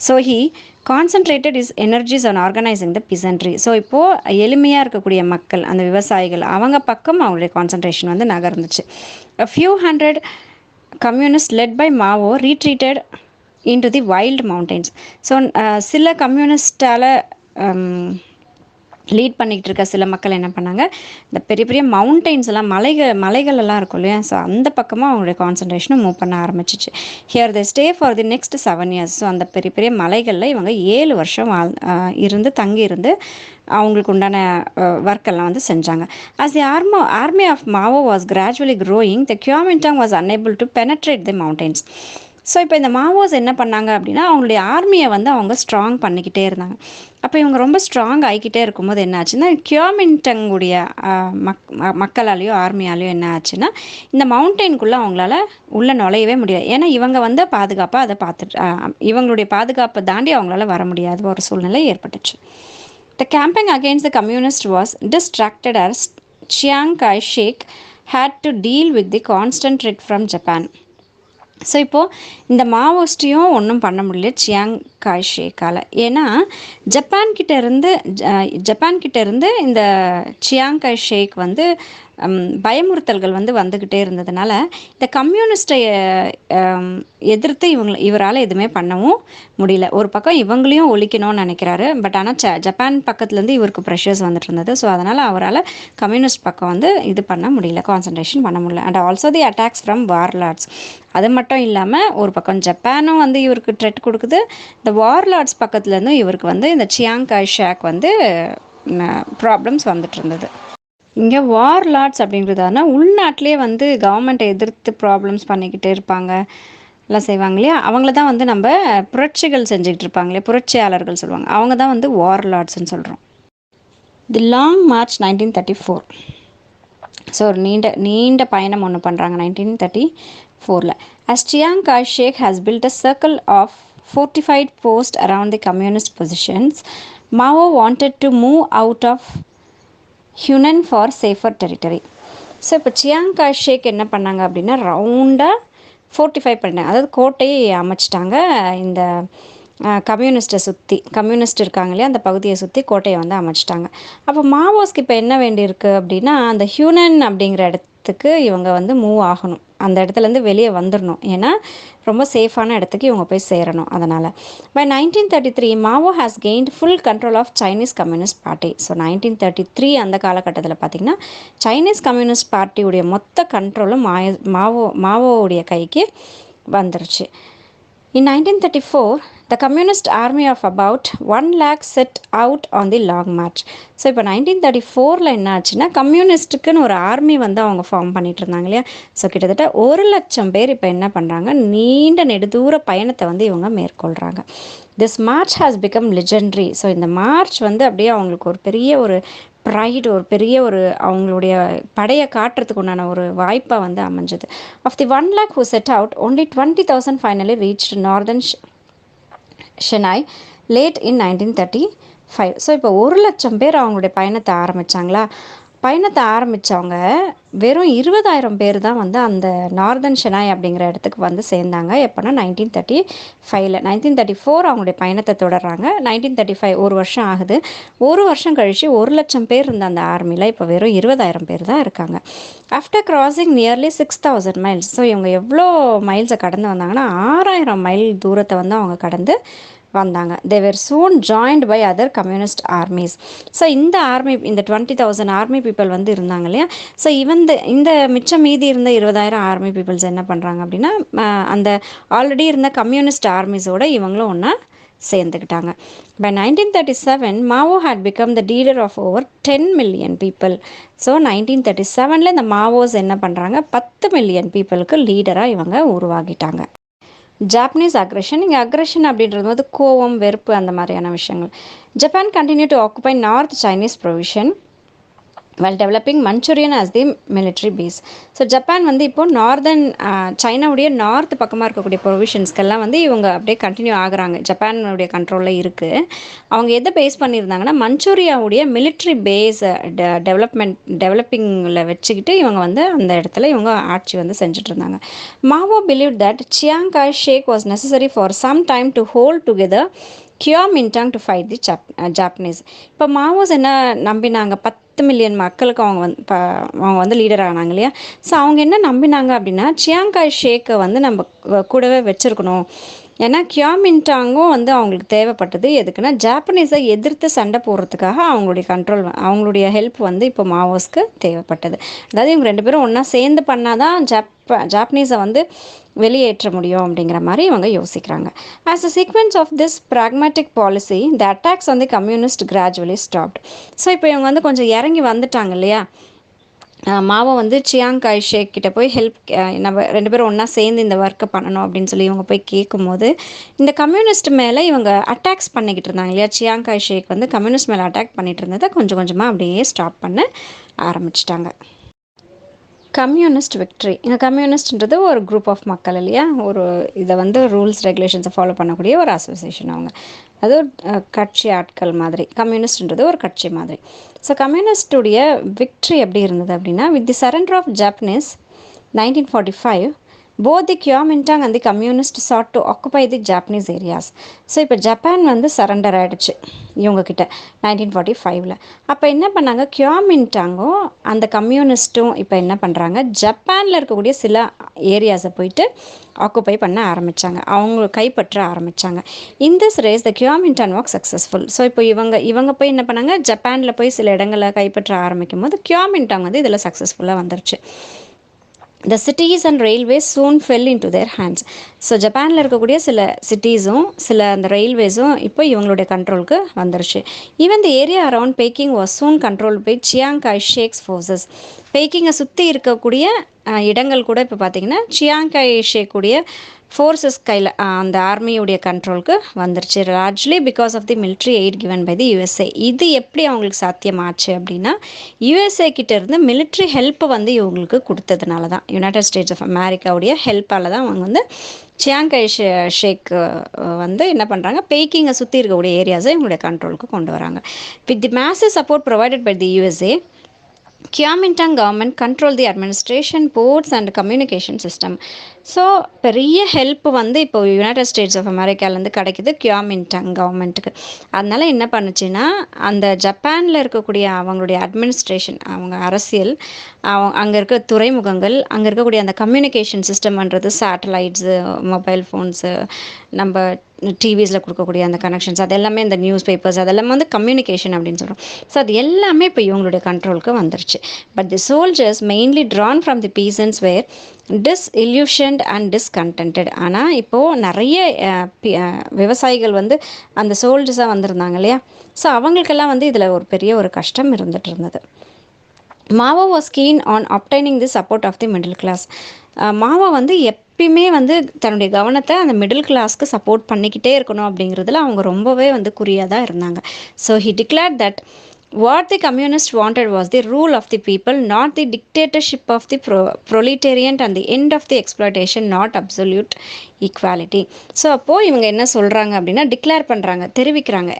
So he concentrated his energies on organising the peasantry. So இப்போது எளிமையாக இருக்கக்கூடிய மக்கள் அந்த விவசாயிகள் அவங்க பக்கம் அவங்களுடைய கான்சன்ட்ரேஷன் வந்து நகர்ந்துச்சு. A few hundred communists led by Mao retreated into the wild mountains. So சில கம்யூனிஸ்டால் லீட் பண்ணிக்கிட்டு இருக்க சில மக்கள் என்ன பண்ணாங்க, இந்த பெரிய பெரிய மவுண்டெயின்ஸ் எல்லாம் மலைகள் எல்லாம் இருக்கும் இல்லையா, ஸோ அந்த பக்கமாக அவங்களுடைய கான்சன்ட்ரேஷனும் மூவ் பண்ண ஆரம்பிச்சிச்சு. Here the stay for the next 7 years. So அந்த பெரிய பெரிய மலைகளில் இவங்க 7 வருஷம் தங்கி இருந்து அவங்களுக்கு உண்டான ஒர்க்கெல்லாம் வந்து செஞ்சாங்க. as the army of Mao was gradually growing, the Kuomintang was unable to penetrate the mountains. So இப்போ இந்த மாவோஸ் என்ன பண்ணாங்க அப்படின்னா, அவங்களுடைய ஆர்மியை வந்து அவங்க ஸ்ட்ராங் பண்ணிக்கிட்டே இருந்தாங்க. அப்போ இவங்க ரொம்ப ஸ்ட்ராங் ஆகிக்கிட்டே இருக்கும்போது என்ன ஆச்சுன்னா, கியோமின்டங்குடைய மக்களாலேயோ ஆர்மியாலேயோ என்ன ஆச்சுன்னா, இந்த மவுண்டெயின்குள்ளே அவங்களால உள்ளே நுழையவே முடியாது. ஏன்னா இவங்க வந்து பாதுகாப்பாக அதை இவங்களுடைய பாதுகாப்பை தாண்டி அவங்களால வர முடியாத ஒரு சூழ்நிலை ஏற்பட்டுச்சு. The campaign against the communists was distracted as Chiang Kai-shek had to deal with the constant threat from Japan. So இப்போது இந்த மாவோஸ்டையும் ஒன்றும் பண்ண முடியல சியாங் காய் ஷேக்கால். ஏன்னா ஜப்பான்கிட்ட இருந்து இந்த சியாங் காய் ஷேக் வந்து பயமுறுத்தல்கள் வந்து வந்துக்கிட்டே இருந்ததுனால இந்த கம்யூனிஸ்ட்டை எதிர்த்து இவரால் எதுவுமே பண்ணவும் முடியல. ஒரு பக்கம் இவங்களையும் ஒழிக்கணும்னு நினைக்கிறாரு, பட் ஆனால் ஜப்பான் பக்கத்துலேருந்து இவருக்கு ப்ரெஷர்ஸ் வந்துட்டு இருந்தது. ஸோ அதனால் அவரால் கம்யூனிஸ்ட் பக்கம் வந்து இது பண்ண முடியல, கான்சன்ட்ரேஷன் பண்ண முடியல. And also the attacks from warlords. அது மட்டும் இல்லாமல் ஒரு பக்கம் ஜப்பானும் வந்து இவருக்கு த்ரெட் கொடுக்குது, இந்த வார்லார்ட்ஸ் பக்கத்துலேருந்தும் இவருக்கு வந்து இந்த சியாங் காய் ஷேக் வந்து ப்ராப்ளம்ஸ் வந்துட்டு இருந்தது. இங்கே வார்லார்ட்ஸ் அப்படிங்கிறதான உள்நாட்டிலே வந்து கவர்மெண்ட்டை எதிர்த்து ப்ராப்ளம்ஸ் பண்ணிக்கிட்டே இருப்பாங்க, எல்லாம் செய்வாங்க இல்லையா, அவங்கள தான் வந்து நம்ம புரட்சிகள் செஞ்சுக்கிட்டு இருப்பாங்களே, புரட்சியாளர்கள் சொல்லுவாங்க, அவங்க தான் வந்து வார்லார்ட்ஸ்ன்னு சொல்கிறோம். The long March 1934. ஸோ ஒரு நீண்ட பயணம் ஒன்று பண்ணுறாங்க 1934. As Chiang Kai-shek has built a circle of fortified posts around the communist positions, Mao wanted to move out of Hunan for safer territory. So இப்போ சியாங் காய் ஷேக் என்ன பண்ணாங்க அப்படின்னா, ரவுண்டாக ஃபோர்ட்டிஃபை பண்ணாங்க, அதாவது கோட்டையை அமைச்சிட்டாங்க. இந்த கம்யூனிஸ்ட் இருக்காங்க இல்லையா, அந்த பகுதியை சுற்றி கோட்டையை வந்து அமைச்சிட்டாங்க. அப்போ மாவோஸ்க்கு இப்போ என்ன வேண்டியிருக்கு அப்படின்னா, அந்த ஹியூனன் அப்படிங்கிற இடத்துக்கு இவங்க வந்து மூவ் ஆகணும், அந்த இடத்துலேருந்து வெளியே வந்துடணும். ஏன்னா ரொம்ப சேஃபான இடத்துக்கு இவங்க போய் சேரணும். அதனால் by 1933 Mao has gained full control of Chinese communist party. So 1933 அந்த காலகட்டத்தில் பார்த்திங்கன்னா சைனீஸ் கம்யூனிஸ்ட் பார்ட்டியுடைய மொத்த கண்ட்ரோலும் மாவோவுடைய கைக்கு வந்துருச்சு. In 1934, the communist army of about 1 lakh set out on the long march. So இப்போ 1934 என்ன ஆச்சுன்னா கம்யூனிஸ்ட்டுக்குன்னு ஒரு ஆர்மி வந்து அவங்க ஃபார்ம் பண்ணிட்டு இருந்தாங்க இல்லையா. ஸோ கிட்டத்தட்ட 1,00,000 பேர் இப்போ என்ன பண்ணுறாங்க, நீண்ட நெடுதூர பயணத்தை வந்து இவங்க மேற்கொள்கிறாங்க. This march has become legendary. So இந்த மார்ச் வந்து அப்படியே அவங்களுக்கு ஒரு பெரிய ஒரு ப்ரைடு, ஒரு பெரிய ஒரு அவங்களுடைய படையை காட்டுறதுக்கு உண்டான ஒரு வாய்ப்பாக வந்து அமைஞ்சது. Of the 1 lakh who set out, only 20,000 finally reached northern Shensi late in 1935. So இப்போ 1,00,000 பேர் அவங்களுடைய பயணத்தை ஆரம்பித்தவங்க வெறும் 20,000 பேர் தான் வந்து அந்த நார்தன் ஷெனாய் அப்படிங்கிற இடத்துக்கு வந்து சேர்ந்தாங்க. எப்போனா 1935. 1934 அவங்களுடைய பயணத்தை தொடர்றாங்க. 1935 ஒரு வருஷம் ஆகுது. ஒரு வருஷம் கழித்து 1,00,000 பேர் இருந்த அந்த ஆர்மியில் இப்போ வெறும் 20,000 பேர் தான் இருக்காங்க. After crossing nearly 6,000 miles. So இவங்க எவ்வளோ மைல்ஸை கடந்து வந்தாங்கன்னா 6,000 மைல் தூரத்தை வந்து அவங்க கடந்து வந்தாங்க. They were soon joined by other communist armies. So இந்த ஆர்மி, இந்த 20,000 ஆர்மி பீப்புள் வந்து இருந்தாங்க இல்லையா. ஸோ இந்த மிச்சம் மீதி இருந்த 20,000 ஆர்மி பீப்புள்ஸ் என்ன பண்ணுறாங்க அப்படின்னா அந்த ஆல்ரெடி இருந்த கம்யூனிஸ்ட் ஆர்மிஸோட இவங்களும் ஒன்றா சேர்ந்துக்கிட்டாங்க. By 1937 Mao had become the leader of over 10 million people. So 1937 இந்த மாவோஸ் என்ன பண்ணுறாங்க, 10 million பீப்புளுக்கு லீடராக இவங்க உருவாகிட்டாங்க. Japanese aggression. இங்கே அக்ரெஷன் அப்படின்றது வந்து கோவம், வெறுப்பு, அந்த மாதிரியான விஷயங்கள். Japan continue to occupy north Chinese provision while developing Manchurian as the military base. So Japan வந்து இப்போது நார்தன் சைனாவுடைய நார்த் பக்கமாக இருக்கக்கூடிய ப்ரொவிஷன்ஸ்க்கெல்லாம் வந்து இவங்க அப்படியே கண்டினியூ ஆகுறாங்க. ஜப்பானுடைய கண்ட்ரோலில் இருக்குது. அவங்க எதை பேஸ் பண்ணியிருந்தாங்கன்னா மஞ்சூரியாவுடைய மிலிட்ரி பேஸ் டெவலப்பிங்கில் வச்சுக்கிட்டு இவங்க வந்து அந்த இடத்துல இவங்க ஆட்சி வந்து செஞ்சுட்டு இருந்தாங்க. மாவோ believe that Chiang Kai Shek was necessary for some time to hold together Kuomintang to fight the Japanese. இப்போ மாவோஸ் என்ன நம்பினாங்க, 10 மில்லியன் மக்களுக்கு அவங்க வந்து லீடர் ஆனாங்க இல்லையா. ஸோ அவங்க என்ன நம்பினாங்க அப்படின்னா சியாங் காய் ஷேக்கை வந்து நம்ம கூடவே வச்சுருக்கணும். ஏன்னா கியோமின்டாங்கும் வந்து அவங்களுக்கு தேவைப்பட்டது. எதுக்குன்னா ஜாப்பனீஸை எதிர்த்து சண்டை போடுறதுக்காக அவங்களுடைய ஹெல்ப் வந்து இப்போ மாவோஸ்க்கு தேவைப்பட்டது. அதாவது இவங்க 2 பேரும் ஒன்றா சேர்ந்து பண்ணாதான் ஜாப்பனீஸை வந்து வெளியேற்ற முடியும் அப்படிங்கிற மாதிரி இவங்க யோசிக்கிறாங்க. As a sequence of this pragmatic policy the attacks on the communist gradually stopped. So இப்போ இவங்க வந்து கொஞ்சம் இறங்கி வந்துட்டாங்க இல்லையா. மாவோ வந்து சியாங் காய் ஷேக் கிட்ட போய் ஹெல்ப், நம்ம 2 பேரும் ஒன்றா சேர்ந்து இந்த ஒர்க்கை பண்ணணும் அப்படின்னு சொல்லி இவங்க போய் கேட்கும்போது இந்த கம்யூனிஸ்ட் மேலே இவங்க அட்டாக்ஸ் பண்ணிக்கிட்டு இருந்தாங்க இல்லையா. சியாங் காய் ஷேக் வந்து கம்யூனிஸ்ட் மேலே அட்டாக் பண்ணிகிட்டு இருந்ததை கொஞ்சம் கொஞ்சமாக அப்படியே ஸ்டாப் பண்ண ஆரம்பிச்சிட்டாங்க. Communist victory. இந்த கம்யூனிஸ்ட்ன்றது ஒரு குரூப் ஆஃப் மக்கள் இல்லையா. ஒரு இதை வந்து ரூல்ஸ் ரெகுலேஷன்ஸை ஃபாலோ பண்ணக்கூடிய ஒரு அசோசியேஷன். அவங்க அது ஒரு கட்சி ஆட்கள் மாதிரி. கம்யூனிஸ்ட்ன்றது ஒரு கட்சி மாதிரி. ஸோ கம்யூனிஸ்டுடைய விக்ட்ரி எப்படி இருந்தது அப்படின்னா, with the surrender of Japanese 1945 both the Kuomintang and the communists sought to occupy the Japanese areas. So இப்போ ஜப்பான் வந்து சரண்டர் ஆகிடுச்சு இவங்கக்கிட்ட 1945. அப்போ என்ன பண்ணாங்க, கியோமின்டாங்கும் அந்த கம்யூனிஸ்ட்டும் இப்போ என்ன பண்ணுறாங்க, ஜப்பானில் இருக்கக்கூடிய சில ஏரியாஸை போயிட்டு ஆக்குப்பை பண்ண ஆரம்பித்தாங்க, அவங்க கைப்பற்ற ஆரம்பித்தாங்க. In this race the Kuomintang was successful. So இப்போ இவங்க போய் என்ன பண்ணாங்க, ஜப்பானில் போய் சில இடங்களை கைப்பற்ற ஆரம்பிக்கும் போது கியோமின்டாங் வந்து இதில் சக்ஸஸ்ஃபுல்லாக வந்துருச்சு. The cities and railways soon fell into their hands. So ஜப்பானில் இருக்கக்கூடிய சில சிட்டிஸும் சில அந்த ரயில்வேஸும் இப்போ இவங்களுடைய கண்ட்ரோலுக்கு வந்துருச்சு. Even the area around Peking was soon control by Chiang Kai Shek's forces. பெய்கிங்கை சுற்றி இருக்கக்கூடிய இடங்கள் கூட இப்போ பார்த்திங்கன்னா சியாங் காய் ஷேக்குடைய ஃபோர்ஸஸ் கையில் அந்த ஆர்மியுடைய கண்ட்ரோலுக்கு வந்துருச்சு. Largely because of the military aid given by the USA. இது எப்படி அவங்களுக்கு சாத்தியமாச்சு அப்படின்னா, யூஎஸ்ஏ கிட்டேருந்து மிலிட்ரி ஹெல்ப் வந்து இவங்களுக்கு கொடுத்ததுனால தான், யுனைடெட் ஸ்டேட்ஸ் ஆஃப் அமெரிக்காவுடைய ஹெல்ப்பால் தான் அவங்க வந்து சியாங் காய் ஷேக் வந்து என்ன பண்ணுறாங்க, பெய்கிங்கை சுற்றி இருக்கக்கூடிய ஏரியாஸை இவங்களுடைய கண்ட்ரோலுக்கு கொண்டு வராங்க. With the massive support provided by the USA, Kuomintang government controlled the administration, ports and communication system. So பெரிய ஹெல்ப் வந்து இப்போ யுனைடெட் ஸ்டேட்ஸ் ஆஃப் அமெரிக்காலேருந்து கிடைக்குது குயாமின்டாங் கவர்மெண்ட்டுக்கு. அதனால என்ன பண்ணுச்சுன்னா, அந்த ஜப்பானில் இருக்கக்கூடிய அவங்களுடைய அட்மினிஸ்ட்ரேஷன், அவங்க அரசியல், அங்கே இருக்க துறைமுகங்கள், அங்கே இருக்கக்கூடிய அந்த கம்யூனிகேஷன் சிஸ்டம்ன்றது சேட்டலைட்ஸு, மொபைல் ஃபோன்ஸு, நம்ம டிவிஸில் கொடுக்கக்கூடிய அந்த கனெக்ஷன்ஸ், அது எல்லாமே இந்த நியூஸ் பேப்பர்ஸ், அதெல்லாமே வந்து கம்யூனிகேஷன் அப்படின்னு சொல்கிறோம். ஸோ அது எல்லாமே இப்போ இவங்களுடைய கண்ட்ரோலுக்கு வந்துருச்சு. But the soldiers mainly drawn from the peasants were disillusioned and discontented. ஆனால் இப்போது நிறைய விவசாயிகள் வந்து அந்த சோல்ஜர்ஸாக வந்திருந்தாங்க இல்லையா, ஸோ அவங்களுக்கெல்லாம் வந்து இதில் ஒரு பெரிய ஒரு கஷ்டம் இருந்துகிட்டு இருந்தது. Mao was keen on obtaining the support of the middle class. Mao வந்து எப்பயுமே வந்து தன்னுடைய கவனத்தை அந்த மிடில் கிளாஸ்க்கு சப்போர்ட் பண்ணிக்கிட்டே இருக்கணும் அப்படிங்கிறதுல அவங்க ரொம்பவே வந்து குறியாக தான் இருந்தாங்க. So he declared that what the communists wanted was the rule of the people, not the dictatorship of the proletariat and the end of the exploitation, not absolute equality. So அப்போது இவங்க என்ன சொல்கிறாங்க அப்படின்னா, டிக்ளேர் பண்ணுறாங்க, தெரிவிக்கிறாங்க.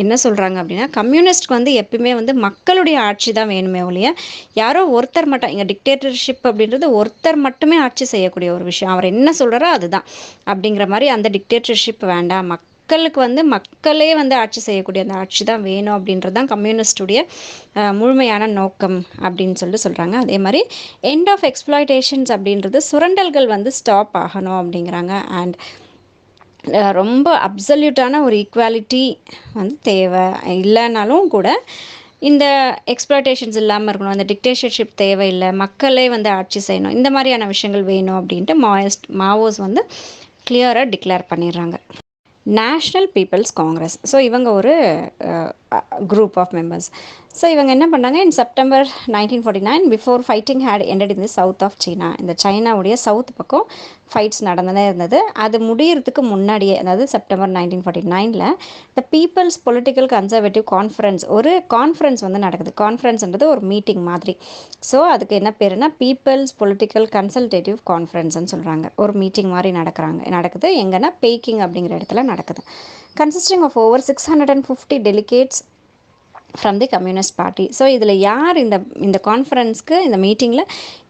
என்ன சொல்கிறாங்க அப்படின்னா, கம்யூனிஸ்ட்க்கு வந்து எப்பயுமே வந்து மக்களுடைய ஆட்சி தான் வேணுமே ஒழிய யாரோ ஒருத்தர் மட்டும், இங்கே டிக்டேட்டர்ஷிப் அப்படின்றது ஒருத்தர் மட்டுமே ஆட்சி செய்யக்கூடிய ஒரு விஷயம், அவர் என்ன சொல்கிறாரோ அதுதான் அப்படிங்கிற மாதிரி, அந்த டிக்டேட்டர்ஷிப் வேண்டாம், மக்களுக்கு வந்து மக்களே வந்து ஆட்சி செய்யக்கூடிய அந்த ஆட்சி தான் வேணும் அப்படின்றது தான் கம்யூனிஸ்டுடைய முழுமையான நோக்கம் அப்படின்னு சொல்கிறாங்க. அதே மாதிரி எண்ட் ஆஃப் எக்ஸ்ப்ளாய்டேஷன்ஸ் அப்படின்றது, சுரண்டல்கள் வந்து ஸ்டாப் ஆகணும் அப்படிங்கிறாங்க. அண்ட் ரொம்ப அப்சல்யூட்டான ஒரு ஈக்குவாலிட்டி வந்து தேவை, இல்லைனாலும் கூட இந்த எக்ஸ்ப்ளாய்டேஷன்ஸ் இல்லாமல் இருக்கணும், அந்த டிக்டேட்டர்ஷிப் தேவையில்லை, மக்களே வந்து ஆட்சி செய்யணும், இந்த மாதிரியான விஷயங்கள் வேணும் அப்படின்ட்டு மாவோஸ் வந்து கிளியராக டிக்ளேர் பண்ணிடுறாங்க. National peoples Congress. ஸோ இவங்க ஒரு குரூப் ஆஃப் மெம்பர்ஸ். ஸோ இவங்க என்ன பண்ணாங்க, in September 1949 before fighting had ended in the south of China. இந்த சைனாவுடைய சவுத் பக்கம் ஃபைட்ஸ் நடந்ததே இருந்தது. அது முடியறதுக்கு முன்னாடியே, அதாவது செப்டம்பர் 1949 த பீப்புள்ஸ் பொலிட்டிக்கல் கன்சர்வேட்டிவ் கான்ஃபரன்ஸ், ஒரு கான்ஃபரன்ஸ் வந்து நடக்குது. கான்ஃபரன்ஸ்ன்றது ஒரு மீட்டிங் மாதிரி. ஸோ அதுக்கு என்ன பேருனா பீப்புள்ஸ் பொலிட்டிக்கல் கன்சல்டேட்டிவ் கான்ஃபரன்ஸ்ன்னு சொல்கிறாங்க. ஒரு மீட்டிங் மாதிரி நடக்குது. எங்கன்னா பெய்கிங் அப்படிங்கிற இடத்துல நடக்குது. Consisting of over 650 delegates from the communist party. So இதில் யார் இந்த கான்ஃபரன்ஸ்க்கு, இந்த மீட்டிங்கில்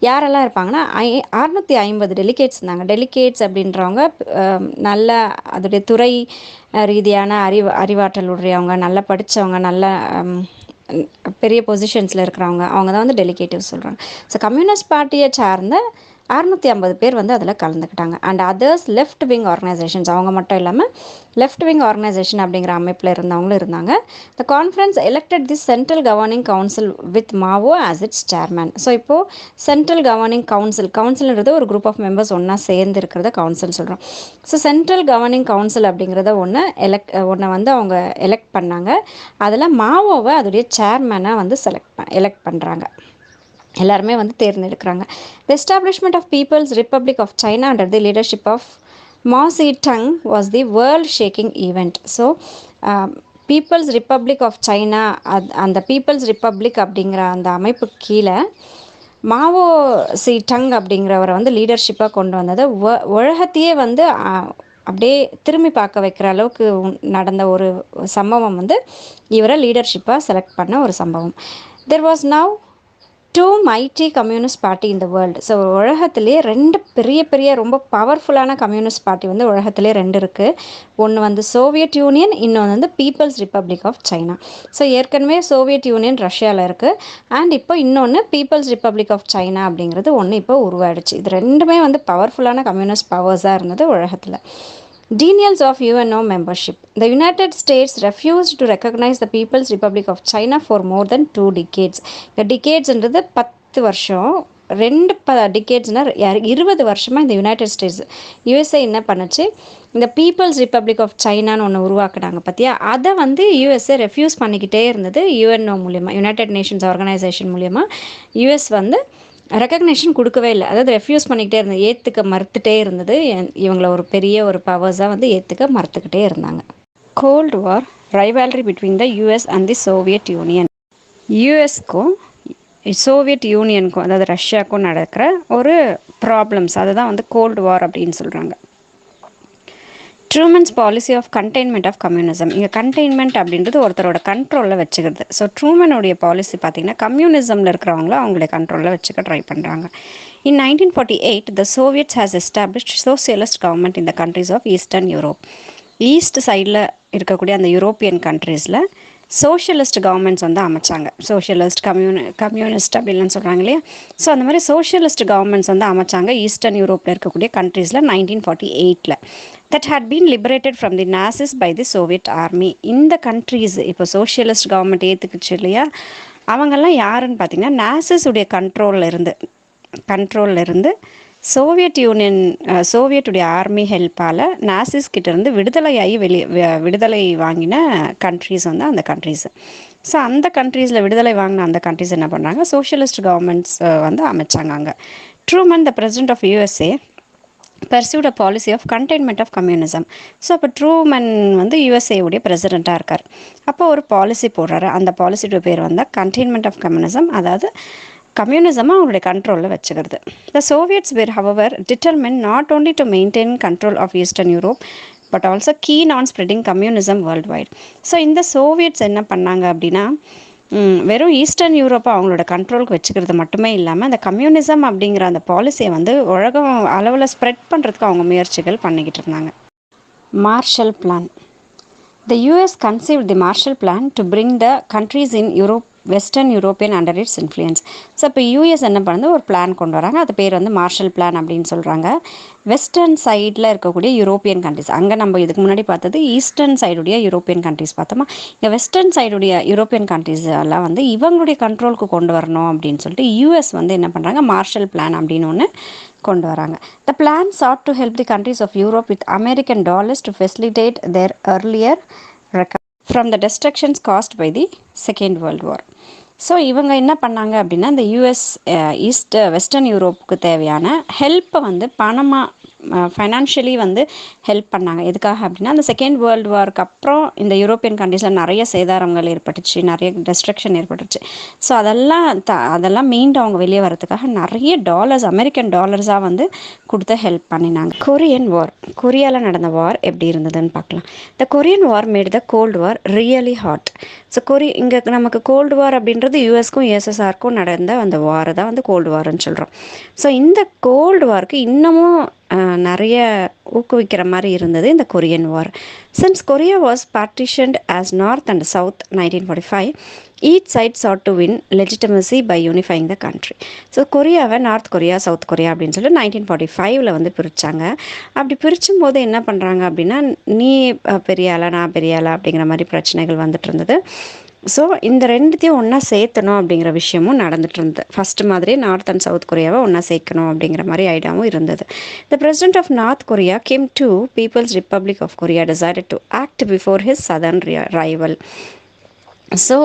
யாரெல்லாம் இருப்பாங்கன்னா, 650 டெலிகேட்ஸ் இருந்தாங்க. டெலிகேட்ஸ் அப்படின்றவங்க நல்ல அதோடைய துறை ரீதியான அறிவாற்றல் உடையவங்க, நல்லா படித்தவங்க, நல்ல பெரிய பொசிஷன்ஸில் இருக்கிறவங்க, அவங்க தான் வந்து டெலிகேட்டிவ் சொல்கிறாங்க. ஸோ கம்யூனிஸ்ட் பார்ட்டியை சார்ந்த 650 பேர் வந்து அதில் கலந்துக்கிட்டாங்க. And others left wing organisations, அவங்க மட்டும் இல்லாமல் லெஃப்ட் விங் ஆர்கனைசேஷன் அப்படிங்கிற அமைப்பில் இருந்தவங்களும் இருந்தாங்க. The conference elected the central governing council with Mao as it's chairman. So இப்போது சென்ட்ரல் கவர்னிங் கவுன்சில்ன்றது ஒரு குரூப் ஆஃப் மெம்பர்ஸ் ஒன்றா சேர்ந்து இருக்கிறத கவுன்சில் சொல்கிறோம். ஸோ சென்ட்ரல் கவர்னிங் கவுன்சில் அப்படிங்கிறத ஒன்றை வந்து அவங்க எலெக்ட் பண்ணாங்க. அதில் மாவோவை அதோடைய சேர்மேனாக வந்து எலெக்ட் பண்ணுறாங்க. எல்லாருமே வந்து தேர்ந்தெடுக்கிறாங்க. The establishment of people's republic of China under the leadership of Mao Tse tung was the world shaking event. So people's republic of China, அந்த பீப்புள்ஸ் ரிப்பப்ளிக் அப்படிங்கிற அந்த அமைப்பு கீழே மாவோ ஸீ-டங் அப்படிங்கிறவரை வந்து லீடர்ஷிப்பாக கொண்டு வந்தது. உலகத்தையே வந்து அப்படியே திரும்பி பார்க்க வைக்கிற அளவுக்கு நடந்த ஒரு சம்பவம் வந்து இவரை லீடர்ஷிப்பாக செலக்ட் பண்ண ஒரு சம்பவம். There was now 2 mighty communist party in the world. So உலகத்திலே 2 பெரிய ரொம்ப பவர்ஃபுல்லான கம்யூனிஸ்ட் பார்ட்டி வந்து உலகத்திலே 2 இருக்குது. ஒன்று வந்து சோவியட் யூனியன், இன்னொன்று வந்து people's republic of China. So ஏற்கனவே சோவியட் யூனியன் ரஷ்யாவில் இருக்குது, அண்ட் இப்போ இன்னொன்று பீப்புள்ஸ் ரிப்பப்ளிக் ஆஃப் சைனா அப்படிங்கிறது ஒன்று இப்போ உருவாயிடுச்சு. இது ரெண்டுமே வந்து பவர்ஃபுல்லான கம்யூனிஸ்ட் பவர்ஸாக இருந்தது உலகத்தில். Denials of UNO membership. The United States refused to recognize the People's Republic of China for more than 2 decades. The decadesன்றது 10 வருஷம், 2 டிகேட்ஸ்னால் 20 வருஷமாக இந்த யுனைடெட் ஸ்டேட்ஸ் யூஎஸ்ஏ என்ன பண்ணுச்சு, இந்த பீப்புள்ஸ் ரிப்பப்ளிக் ஆஃப் சைனான்னு ஒன்று உருவாக்குனாங்க பார்த்தியா, அதை வந்து யூஎஸ்ஏ ரெஃப்யூஸ் பண்ணிக்கிட்டே இருந்தது. யுஎன்ஓ மூலியமாக, யுனைடெட் நேஷன்ஸ் ஆர்கனைசேஷன் மூலியமாக யூஎஸ் வந்து ரெக்கக்னேஷன் கொடுக்கவே இல்லை. அதாவது ரெஃப்யூஸ் பண்ணிக்கிட்டே இருந்தது, ஏற்றுக்க மறுத்துட்டே இருந்தது. இவங்கள ஒரு பெரிய ஒரு பவர்ஸாக வந்து ஏற்றுக்க மறுத்துக்கிட்டே இருந்தாங்க. Cold war, rivalry between the US and the Soviet Union. யூஎஸ்க்கும் சோவியட் யூனியனுக்கும், அதாவது ரஷ்யாவுக்கும் நடக்கிற ஒரு ப்ராப்ளம்ஸ், அதை தான் வந்து கோல்டு வார் அப்படின்னு சொல்கிறாங்க. Truman's policy of containment of communism. இங்கே கண்டெய்ன்மெண்ட் அப்படின்றது ஒருத்தரோட கண்ட்ரோலில் வச்சுக்கிறது. ஸோ ட்ரூமனுடைய பாலிசி பார்த்தீங்கன்னா கம்யூனிசமில் இருக்கிறவங்கள அவங்களுடைய கண்ட்ரோலில் வச்சுக்க ட்ரை பண்ணுறாங்க. In 1948 the Soviets has established socialist government in the countries of eastern Europe. East சைடில் இருக்கக்கூடிய அந்த யூரோப்பியன் கண்ட்ரீஸில் சோஷியலிஸ்ட் கவர்மெண்ட்ஸ் வந்து அமைச்சாங்க. சோஷியலிஸ்ட் கம்யூனிஸ்ட் அப்படின்லாம் சொல்கிறாங்க இல்லையா. ஸோ அந்த மாதிரி சோஷியலிஸ்ட் கவர்மெண்ட்ஸ் வந்து அமைச்சாங்க ஈஸ்டர்ன் யூரோப்பில் இருக்கக்கூடிய கண்ட்ரீஸில் 1948. That had been liberated from the Nazis by the Soviet army. இந்த கண்ட்ரீஸ் இப்போ சோஷியலிஸ்ட் கவர்மெண்ட் ஏற்றுக்குச்சு இல்லையா, அவங்கெல்லாம் யாருன்னு பார்த்தீங்கன்னா நாசிஸ் உடைய கண்ட்ரோலில் இருந்து சோவியட் யூனியன் சோவியட்டுடைய ஆர்மி ஹெல்ப்பால் நாசிஸ் கிட்டேருந்து விடுதலை வாங்கின கண்ட்ரீஸ் வந்து அந்த கண்ட்ரீஸ். ஸோ அந்த கண்ட்ரீஸில் விடுதலை வாங்கின அந்த கண்ட்ரீஸ் என்ன பண்ணுறாங்க, சோஷியலிஸ்ட் கவர்மெண்ட்ஸ் வந்து அமைச்சாங்க அங்கே. Truman the president of USA pursued a policy of containment of communism. So அப்போ ட்ரூமன் வந்து யூஎஸ்ஏவுடைய பிரசிடெண்ட்டாக இருக்கார். அப்போ ஒரு பாலிசி போடுறாரு. அந்த பாலிசியோட பேர் வந்து கண்டெய்ன்மெண்ட் ஆஃப் கம்யூனிசம், அதாவது கம்யூனிசமாக அவங்களுடைய கண்ட்ரோலில் வச்சுக்கிறது. The Soviets were however determined not only to maintain control of eastern Europe but also keen on spreading communism worldwide. So இந்த சோவியட்ஸ் என்ன பண்ணாங்க அப்படின்னா, வெறும் ஈஸ்டர்ன் யூரோப்பை அவங்களோட கண்ட்ரோலுக்கு வச்சுக்கிறது மட்டுமே இல்லாமல் அந்த கம்யூனிசம் அப்படிங்கிற அந்த பாலிசியை வந்து உலகம் அளவில் ஸ்ப்ரெட் பண்ணுறதுக்கு அவங்க முயற்சிகள் பண்ணிக்கிட்டு இருந்தாங்க. Marshall plan. The US conceived the Marshall Plan to bring the countries in Europe, Western European under its influence. So இப்போ யூஎஸ் என்ன பண்ணுது, ஒரு பிளான் கொண்டு வராங்க. அது பேர் வந்து மார்ஷல் பிளான் அப்படின்னு சொல்கிறாங்க. வெஸ்டர்ன் சைடில் இருக்கக்கூடிய யூரோப்பியன் கண்ட்ரிஸ், அங்கே நம்ம இதுக்கு முன்னாடி பார்த்தது ஈஸ்டர்ன் சைடுடைய யூரோப்பியன் கண்ட்ரிஸ் பார்த்தோமா, இங்கே வெஸ்டர்ன் சைடுடைய யூரோப்பியன் கண்ட்ரிஸ் எல்லாம் வந்து இவங்களுடைய கண்ட்ரோலுக்கு கொண்டு வரணும் அப்படின்னு சொல்லிட்டு யூஎஸ் வந்து என்ன பண்ணுறாங்க, மார்ஷல் பிளான் அப்படின்னு ஒன்று கொண்டு வராங்க. The plan sought to help the countries of Europe with American dollars to facilitate their earlier recovery from the destructions caused by the Second World War. So இவங்க என்ன பண்ணாங்க அப்படின்னா, இந்த யூஎஸ் வெஸ்டர்ன் யூரோப்புக்கு தேவையான ஹெல்ப்பை வந்து ஃபைனான்ஷியலி வந்து ஹெல்ப் பண்ணாங்க. எதுக்காக அப்படின்னா, அந்த செகண்ட் வேர்ல்டு வார்க்கு அப்புறம் இந்த யூரோப்பியன் கண்ட்ரீஸில் நிறைய சேதாரங்கள் ஏற்பட்டுச்சு, நிறைய டிஸ்ட்ரக்ஷன் ஏற்பட்டுச்சு. ஸோ அதெல்லாம் மீண்டும் அவங்க வெளியே வரதுக்காக நிறைய அமெரிக்கன் டாலர்ஸாக வந்து கொடுத்து ஹெல்ப் பண்ணினாங்க. கொரியன் வார், கொரியாவில் நடந்த வார் எப்படி இருந்ததுன்னு பார்க்கலாம். The Korean war made the cold war really hot. So இங்கே நமக்கு கோல்டு வார் அப்படின்றது யூஎஸ்க்கும் யூஎஸ்எஸ்ஆருக்கும் நடந்த அந்த வாரை தான் வந்து கோல்டு வார்ன்னு சொல்கிறோம். ஸோ இந்த கோல்டு வார்க்கு இன்னமும் நிறைய ஊக்குவிக்கிற மாதிரி இருந்தது இந்த Korean war. Since Korea was partitioned as north and south 1945, each side sought to win legitimacy by unifying the country. So கொரியாவை நார்த் கொரியா, சவுத் கொரியா அப்படின்னு சொல்லி 1945 வந்து பிரித்தாங்க. அப்படி பிரிச்சும் போது என்ன பண்ணுறாங்க அப்படின்னா, நீ பெரிய ஆளா நான் பெரிய ஆளா அப்படிங்கிற மாதிரி பிரச்சனைகள் வந்துட்டு இருந்தது. ஸோ இந்த ரெண்டுத்தையும் ஒன்றா சேர்த்தணும் அப்படிங்கிற விஷயமும் நடந்துட்டு இருந்தது. ஃபஸ்ட்டு மாதிரியே நார்த் அண்ட் சவுத் கொரியாவை ஒன்றா சேர்க்கணும் அப்படிங்கிற மாதிரி ஐடியாவும் இருந்தது. The president of north Korea came to people's republic of Korea decided to act before his southern rival. So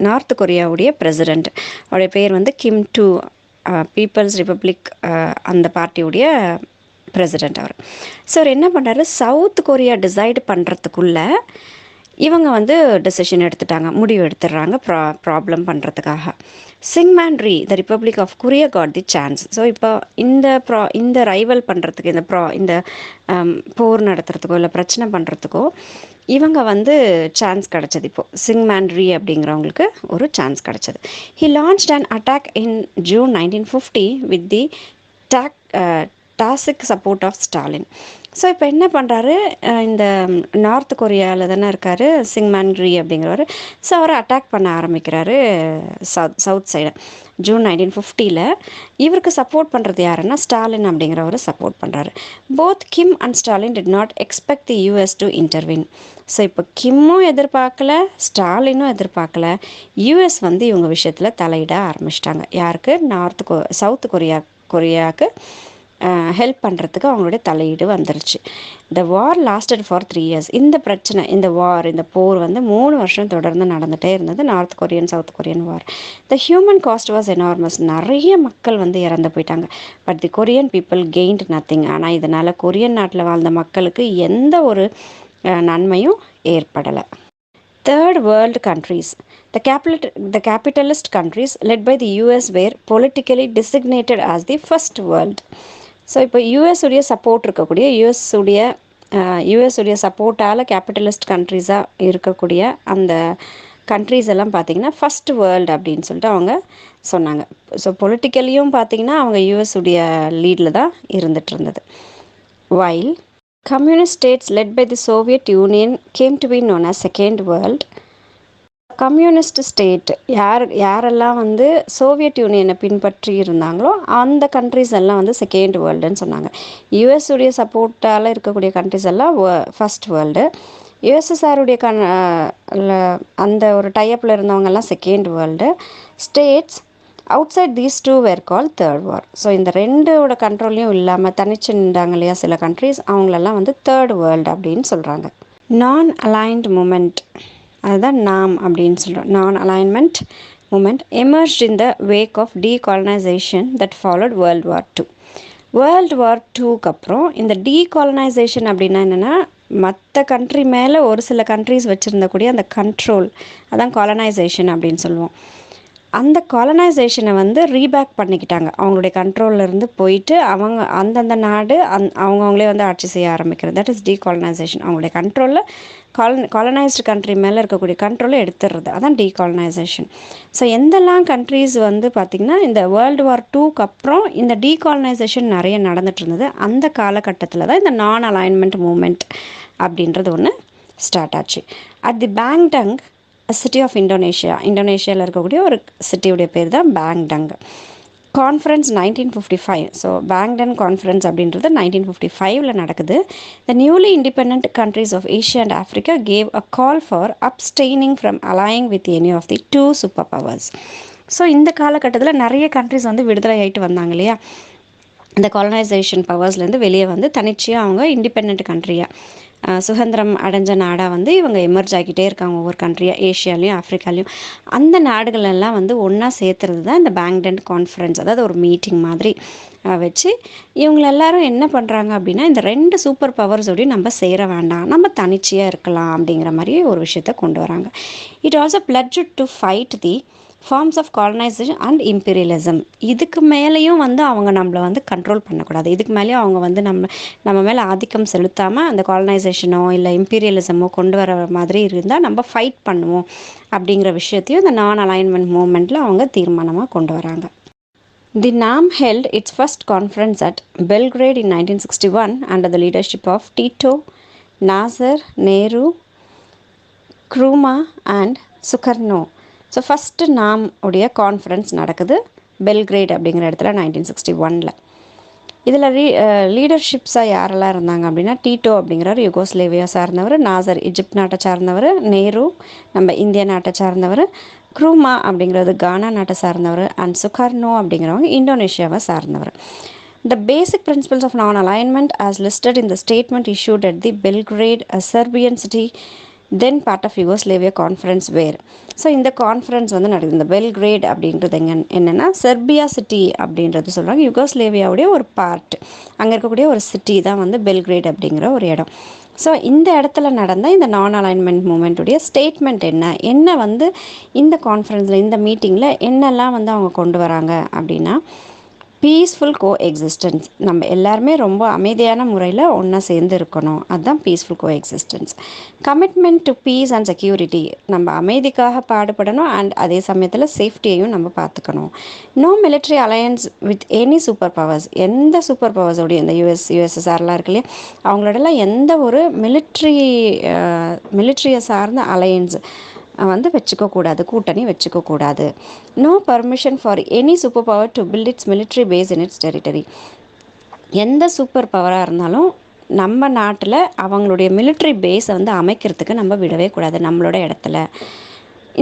north கொரியாவுடைய பிரசிடெண்ட் அவருடைய பேர் வந்து கிம் டு பீப்புள்ஸ் ரிப்பப்ளிக், அந்த பார்ட்டியுடைய பிரசிடெண்ட் அவர். ஸோ அவர் என்ன பண்ணுறாரு, சவுத் கொரியா டிசைட் பண்ணுறதுக்குள்ள இவங்க வந்து டெசிஷன் எடுத்துட்டாங்க, முடிவு எடுத்துடுறாங்க ப்ராப்ளம் பண்ணுறதுக்காக. Syngman the republic of Korea got the chance. So இப்போ இந்த ரைவல் பண்ணுறதுக்கு, இந்த போர் நடத்துறதுக்கோ இல்லை பிரச்சனை பண்ணுறதுக்கோ இவங்க வந்து சான்ஸ் கிடச்சது. இப்போது சிங்மேன் அப்படிங்கிறவங்களுக்கு ஒரு சான்ஸ் கிடச்சது. He launched and attack in June 1950 with the tacit support of Stalin. So இப்போ என்ன பண்ணுறாரு, இந்த நார்த் கொரியாவில் தானே இருக்கார் சிங்மேன் அப்படிங்கிறவர். ஸோ அவரை அட்டாக் பண்ண ஆரம்பிக்கிறாரு சவுத் சைடு. ஜூன் 1950 இவருக்கு சப்போர்ட் பண்ணுறது யாருன்னா ஸ்டாலின் அப்படிங்கிறவர் சப்போர்ட் பண்ணுறாரு. Both Kim and Stalin did not expect the US to intervene. So இப்போ கிம்மும் எதிர்பார்க்கல, ஸ்டாலினும் எதிர்பார்க்கல. யூஎஸ் வந்து இவங்க விஷயத்தில் தலையிட ஆரம்பிச்சிட்டாங்க. யாருக்கு, சவுத் கொரியாவுக்கு ஹெல்ப் பண்ணுறதுக்கு அவங்களுடைய தலையீடு வந்துருச்சு. த வார் லாஸ்டட் ஃபார் 3 years. இந்த போர் வந்து 3 வருஷம் தொடர்ந்து நடந்துகிட்டே இருந்தது, north Korean south Korean war. The human cost was enormous. நிறைய மக்கள் வந்து இறந்து போயிட்டாங்க. But the Korean people gained nothing. ஆனால் இதனால் கொரியன் நாட்டில் வாழ்ந்த மக்களுக்கு எந்த ஒரு நன்மையும் ஏற்படலை. Third world countries. The capitalist countries led by the US were politically designated as the first world. So இப்போ யூஎஸ் உடைய சப்போர்ட் இருக்கக்கூடிய, யூஎஸ் உடைய யூஎஸ் உடைய சப்போர்ட்டால் கேபிட்டலிஸ்ட் கண்ட்ரீஸாக இருக்கக்கூடிய அந்த கண்ட்ரீஸ் எல்லாம் பார்த்திங்கன்னா ஃபஸ்ட் வேர்ல்டு அப்படின்னு சொல்லிட்டு அவங்க சொன்னாங்க. ஸோ பொலிட்டிக்கலியும் பார்த்திங்கன்னா அவங்க யூஎஸ் உடைய லீடில் தான் இருந்துகிட்டு இருந்தது. While communist states led by the Soviet Union came to be known as second world. Communist state யாரெல்லாம் வந்து சோவியட் யூனியனை பின்பற்றி இருந்தாங்களோ அந்த கண்ட்ரிஸ் எல்லாம் வந்து செகண்ட் வேர்ல்டுன்னு சொன்னாங்க. யூஎஸ் உடைய சப்போர்ட்டால் இருக்கக்கூடிய கண்ட்ரிஸ் எல்லாம் ஃபஸ்ட் வேர்ல்டு. யுஎஸ்எஸ்ஆருடைய அந்த ஒரு டைப்பில் இருந்தவங்கெல்லாம் second world. States outside these two were call third war. So இந்த ரெண்டோட கண்ட்ரோல்லையும் இல்லாமல் தனிச்சு நின்றாங்க இல்லையா சில கண்ட்ரிஸ், அவங்களெல்லாம் வந்து தேர்ட் வேர்ல்டு அப்படின்னு சொல்கிறாங்க. நான் அலைன்ட் மூமெண்ட், அதுதான் நாம் அப்படின்னு சொல்கிறோம். Non alignment movement emerged in the wake of decolonisation that followed World War two. World வார் டூக்கு அப்புறம் இந்த டீகாலனைசேஷன் அப்படின்னா என்னென்னா, மற்ற கண்ட்ரி மேலே ஒரு சில கண்ட்ரிஸ் வச்சுருந்தக்கூடிய அந்த கண்ட்ரோல், அதான் காலனைசேஷன் அப்படின்னு சொல்லுவோம். அந்த காலனைசேஷனை வந்து ரீபேக் பண்ணிக்கிட்டாங்க. அவங்களுடைய கண்ட்ரோல்லேருந்து போயிட்டு அவங்க அந்தந்த நாடு அவங்கவுங்களே வந்து ஆட்சி செய்ய ஆரம்பிக்கிறது. That is decolonisation. அவங்களுடைய கண்ட்ரோலில் காலனைஸ்டு கண்ட்ரி மேலே இருக்கக்கூடிய கண்ட்ரோலை எடுத்துடுறது, அதான் டீகாலனைசேஷன். ஸோ எந்தெல்லாம் கண்ட்ரீஸ் வந்து பார்த்திங்கன்னா இந்த வேர்ல்டு வார் டூக்கு அப்புறம் இந்த டீகாலனைசேஷன் நிறைய நடந்துட்டு இருந்தது, அந்த காலகட்டத்தில் தான் இந்த நான் அலைன்மெண்ட் மூமெண்ட் அப்படின்றது ஒன்று ஸ்டார்ட் ஆச்சு. At the Bandung city of இந்தோனேஷியாவில் இருக்கக்கூடிய ஒரு சிட்டியுடைய பேர் தான் Bandung. Conference 1955. So Bandung conference அப்படின்றது 1955 நடக்குது. The newly independent countries of Asia and Africa gave a call for abstaining from allying with any of the two superpowers. So இந்த காலகட்டத்தில் நிறைய கண்ட்ரிஸ் வந்து விடுதலை ஆகிட்டு வந்தாங்க இல்லையா, இந்த காலனைசேஷன் பவர்ஸ்லேருந்து வெளியே வந்து தனிச்சையாக அவங்க இண்டிபெண்ட் கண்ட்ரியாக சுதந்திரம் அடைஞ்ச நாடாக வந்து இவங்க எமர்ஜ் ஆகிட்டே இருக்காங்க ஒவ்வொரு கண்ட்ரியாக, ஏஷியாலையும் ஆஃப்ரிக்காலையும். அந்த நாடுகளெல்லாம் வந்து ஒன்றா சேர்த்துறது தான் இந்த பேங்டன் கான்ஃபரன்ஸ். அதாவது ஒரு மீட்டிங் மாதிரி வச்சு இவங்க எல்லாரும் என்ன பண்ணுறாங்க அப்படின்னா, இந்த ரெண்டு சூப்பர் பவர்ஸோடையும் நம்ம சேர வேண்டாம், நம்ம தனிச்சையாக இருக்கலாம் அப்படிங்கிற மாதிரி ஒரு விஷயத்த கொண்டு வராங்க. It also pledge to fight the forms of colonisation and imperialism. இதுக்கு மேலேயும் வந்து அவங்க நம்மளை வந்து கண்ட்ரோல் பண்ணக்கூடாது, இதுக்கு மேலேயும் அவங்க வந்து நம்ம மேலே ஆதிக்கம் செலுத்தாமல் அந்த காலனைசேஷனோ இல்லை இம்பீரியலிசமோ கொண்டு வர மாதிரி இருந்தால் நம்ம ஃபைட் பண்ணுவோம் அப்படிங்கிற விஷயத்தையும் இந்த நான் அலைன்மெண்ட் மூமெண்ட்டில் அவங்க தீர்மானமாக கொண்டு வராங்க. The NAM held its first conference at Belgrade in 1961 under the leadership of Tito, Nasser, Nehru, Nkrumah and Sukarno. So first NAM உடைய கான்ஃபரன்ஸ் நடக்குது பெல்கிரேட் அப்படிங்கிற இடத்துல 1961. இதில் லீடர்ஷிப்ஸாக யாரெல்லாம் இருந்தாங்க அப்படின்னா, டீட்டோ அப்படிங்கிறவர் யுகோஸ்லேவியா சார்ந்தவர், நாசர் இஜிப்ட் நாட்டை சார்ந்தவர், நேரு நம்ம இந்திய நாட்டை சார்ந்தவர், க்ரூமா அப்படிங்கிறது கானா நாட்டை சார்ந்தவர், அண்ட் சுகர்னோ அப்படிங்கிறவங்க இந்தோனேஷியாவை சார்ந்தவர். The basic principles of non-alignment as listed in the statement issued at the Belgrade, a Serbian city, then part of Yugoslavia conference where. So இந்த கான்ஃபரன்ஸ் வந்து நடக்குது. இந்த பெல்கிரேட் அப்படின்றது என்னென்னா செர்பியா சிட்டி அப்படின்றது சொல்கிறாங்க. யுகோஸ்லேவியாவுடைய ஒரு பார்ட், அங்கே இருக்கக்கூடிய ஒரு சிட்டி தான் வந்து பெல்கிரேட் அப்படிங்கிற ஒரு இடம். ஸோ இந்த இடத்துல நடந்த இந்த நான் அலைன்மெண்ட் மூமெண்ட்டுடைய ஸ்டேட்மெண்ட் என்ன வந்து இந்த கான்ஃபரன்ஸில் இந்த மீட்டிங்கில் என்னெல்லாம் வந்து அவங்க கொண்டு வராங்க அப்படின்னா, பீஸ்ஃபுல் கோ எக்ஸிஸ்டன்ஸ், நம்ம எல்லாருமே ரொம்ப அமைதியான முறையில் ஒன்றா சேர்ந்து இருக்கணும், அதுதான் peaceful coexistence. Commitment to peace and security, நம்ம அமைதிக்காக பாடுபடணும் அண்ட் அதே சமயத்தில் சேஃப்டியையும் நம்ம பார்த்துக்கணும். No military alliance with any super powers, எந்த சூப்பர் பவர்ஸோடைய இந்த யுஎஸ்எஸ்ஆர்லாம் இருக்கு இல்லையா, அவங்களோடலாம் எந்த ஒரு மிலிட்ரியை சார்ந்த அலையன்ஸ் வந்து வச்சுக்கக்கூடாது, கூட்டணி வச்சுக்கக்கூடாது. No permission for any superpower to build its military base in its territory. எந்த சூப்பர் பவராக இருந்தாலும் நம்ம நாட்டில் அவங்களுடைய மிலிட்ரி பேஸை வந்து அமைக்கிறதுக்கு நம்ம விடவே கூடாது நம்மளோட இடத்துல.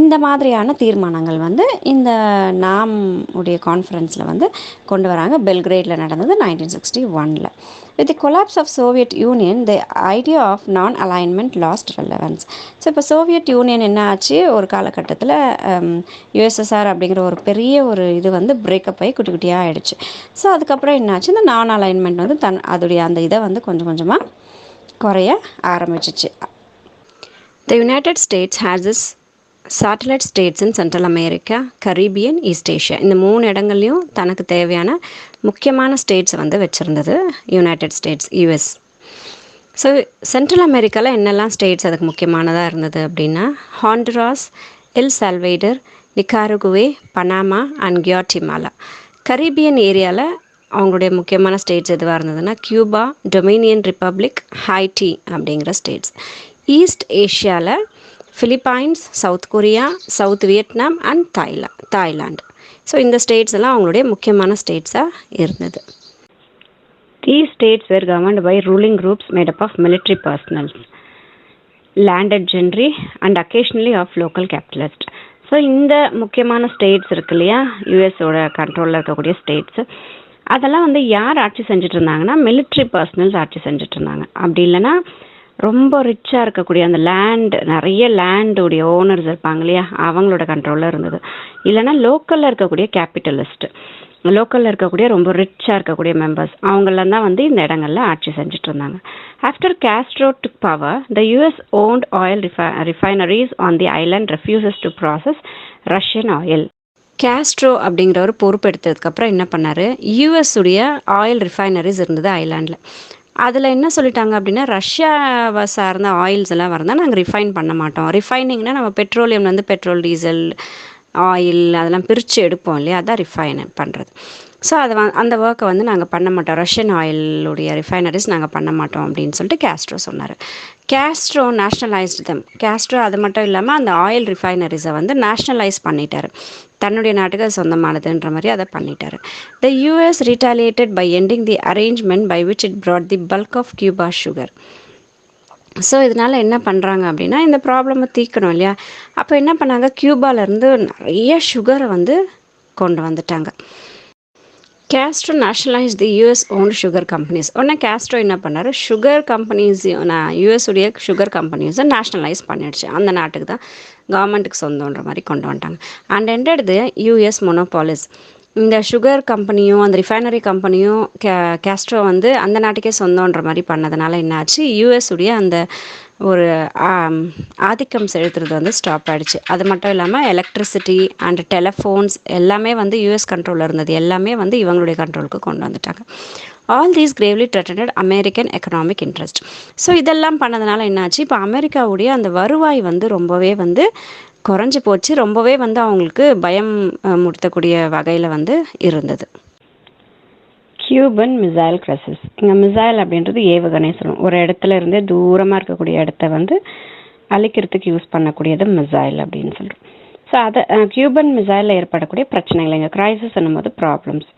இந்த மாதிரியான தீர்மானங்கள் வந்து இந்த நாம் உடைய கான்ஃபரன்ஸில் வந்து கொண்டு வராங்க. பெல்கிரேடில் நடந்தது 1961. With the collapse of Soviet Union the idea of non alignment lost relevance. So இப்போ சோவியட் யூனியன் என்ன ஆச்சு, ஒரு காலகட்டத்தில் யுஎஸ்எஸ்ஆர் அப்படிங்கிற ஒரு பெரிய ஒரு இது வந்து பிரேக்கப் ஆகி குட்டி குட்டியாக ஆகிடுச்சு. ஸோ அதுக்கப்புறம் என்னாச்சு, இந்த நான் அலைன்மெண்ட் வந்து அதோடைய அந்த இதை வந்து கொஞ்சம் கொஞ்சமாக குறைய ஆரம்பிச்சிச்சு. The United States has this satellite states in central America, Caribbean, east Asia. இந்த 3 இடங்கள்லையும் தனக்கு தேவையான முக்கியமான ஸ்டேட்ஸை வந்து வச்சுருந்தது United States, US. So central அமெரிக்காவில் என்னெல்லாம் ஸ்டேட்ஸ் அதுக்கு முக்கியமானதாக இருந்தது அப்படின்னா Honduras, El Salvador, Nicaragua, Panama and Guatemala. Caribbean ஏரியாவில் அவங்களுடைய முக்கியமான ஸ்டேட்ஸ் எதுவாக இருந்ததுன்னா கியூபா, டொமினியன் ரிப்பப்ளிக், ஹைட்டி அப்படிங்கிற ஸ்டேட்ஸ். ஈஸ்ட் ஏஷியாவில் Philippines, south Korea, south Vietnam and Thailand. So இந்த ஸ்டேட்ஸ் எல்லாம் அவங்களுடைய முக்கியமான ஸ்டேட்ஸாக இருந்தது. These states were governed by ruling groups made up of military personnel, landed gentry and occasionally of local capitalists. So இந்த முக்கியமான states இருக்கு இல்லையா, யூஎஸோட கண்ட்ரோலில் இருக்கக்கூடிய ஸ்டேட்ஸு, அதெல்லாம் வந்து யார் ஆட்சி செஞ்சுட்டு இருந்தாங்கன்னா மிலிட்ரி பர்சனல்ஸ் ஆட்சி செஞ்சுட்டு இருந்தாங்க. அப்படி இல்லைன்னா ரொம்ப ரிச்சாக இருக்கக்கூடிய அந்த நிறைய லேண்டுடைய ஓனர்ஸ் இருப்பாங்க இல்லையா, அவங்களோட கண்ட்ரோலில் இருந்தது. இல்லைன்னா லோக்கலில் இருக்கக்கூடிய கேபிட்டலிஸ்ட், லோக்கலில் இருக்கக்கூடிய ரொம்ப ரிச்சாக இருக்கக்கூடிய மெம்பர்ஸ், அவங்களாம் தான் வந்து இந்த இடங்கள்ல ஆட்சி செஞ்சுட்டு இருந்தாங்க. After Castro took power, the US won't oil refineries on the Island refuses to process Russian oil. Castro அப்படிங்கிறவர் பொறுப்பெடுத்ததுக்கப்புறம் என்ன பண்ணார், யூஎஸ் உடைய ஆயில் ரிஃபைனரிஸ் இருந்தது ஐலாண்டில். அதில் என்ன சொல்லிட்டாங்க அப்படின்னா, ரஷ்யாவை சார்ந்த ஆயில்ஸ் எல்லாம் வரந்தால் நாங்கள் ரிஃபைன் பண்ண மாட்டோம். ரிஃபைனிங்னா நம்ம பெட்ரோலியம்லேருந்து பெட்ரோல், டீசல், ஆயில் அதெல்லாம் பிரித்து எடுப்போம் இல்லையா, அதான் ரிஃபைன் பண்ணுறது. ஸோ அந்த ஒர்க்கை வந்து நாங்கள் பண்ண மாட்டோம், ரஷ்யன் ஆயிலுடைய ரிஃபைனரிஸ் நாங்கள் பண்ண மாட்டோம் அப்படின்னு சொல்லிட்டு காஸ்ட்ரோ சொன்னார். காஸ்ட்ரோ நேஷ்னலைஸ்டு தம். காஸ்ட்ரோ அது மட்டும் இல்லாமல் அந்த ஆயில் ரிஃபைனரிஸை வந்து நேஷ்னலைஸ் பண்ணிட்டார், தன்னுடைய நாட்டுக்கு அது சொந்தமானதுன்ற மாதிரி அதை பண்ணிட்டார். The US retaliated by ending the arrangement by which it brought the bulk of Cuba sugar. So இதனால் என்ன பண்ணுறாங்க அப்படின்னா, இந்த ப்ராப்ளமை தீர்க்கணும் இல்லையா, அப்போ என்ன பண்ணாங்க, கியூபாலேருந்து நிறைய சுகரை வந்து கொண்டு வந்துட்டாங்க. Castro nationalise the US own sugar companies. உடனே காஸ்ட்ரோ என்ன பண்ணார், சுகர் கம்பெனிஸ், யூஎஸ் உடைய சுகர் கம்பெனிஸை நேஷ்னலைஸ் பண்ணிடுச்சு, அந்த நாட்டுக்கு தான் கவர்மெண்ட்டுக்கு சொந்தன்ற மாதிரி கொண்டு வந்துட்டாங்க. And ended the US monopolies. இந்த சுகர் கம்பெனியும் அந்த ரிஃபைனரி கம்பெனியும் காஸ்ட்ரோ வந்து அந்த நாட்டுக்கே சொந்தன்ற மாதிரி பண்ணதுனால என்னாச்சு, யூஎஸ் உடைய அந்த ஒரு ஆதிக்கம் செலுத்துறது வந்து ஸ்டாப் ஆகிடுச்சு. அது மட்டும் இல்லாமல் எலக்ட்ரிசிட்டி அண்ட் டெலிஃபோன்ஸ் எல்லாமே வந்து யூஎஸ் கண்ட்ரோலில் இருந்தது, எல்லாமே வந்து இவங்களுடைய கண்ட்ரோலுக்கு கொண்டு வந்துட்டாங்க. All these gravely threatened American economic interest. So இதெல்லாம் பண்ணதுனால என்னாச்சு, இப்போ அமெரிக்காவுடைய அந்த வருவாய் வந்து ரொம்பவே வந்து குறைஞ்சி போச்சு, ரொம்பவே வந்து அவங்களுக்கு பயம் முடுத்தக்கூடிய வகையில் வந்து இருந்தது. Cuban missile crisis. இங்கே மிசைல் அப்படின்றது ஏவுகணை சொல்லுவோம், ஒரு இடத்துல இருந்தே தூரமாக இருக்கக்கூடிய இடத்த வந்து அழிக்கிறதுக்கு யூஸ் பண்ணக்கூடியது மிசைல் அப்படின்னு சொல்கிறோம். ஸோ அதை கியூபன் மிசைலில் ஏற்படக்கூடிய பிரச்சனைகள், இங்கே கிரைசிஸ் என்னும்போது ப்ராப்ளம்ஸ்.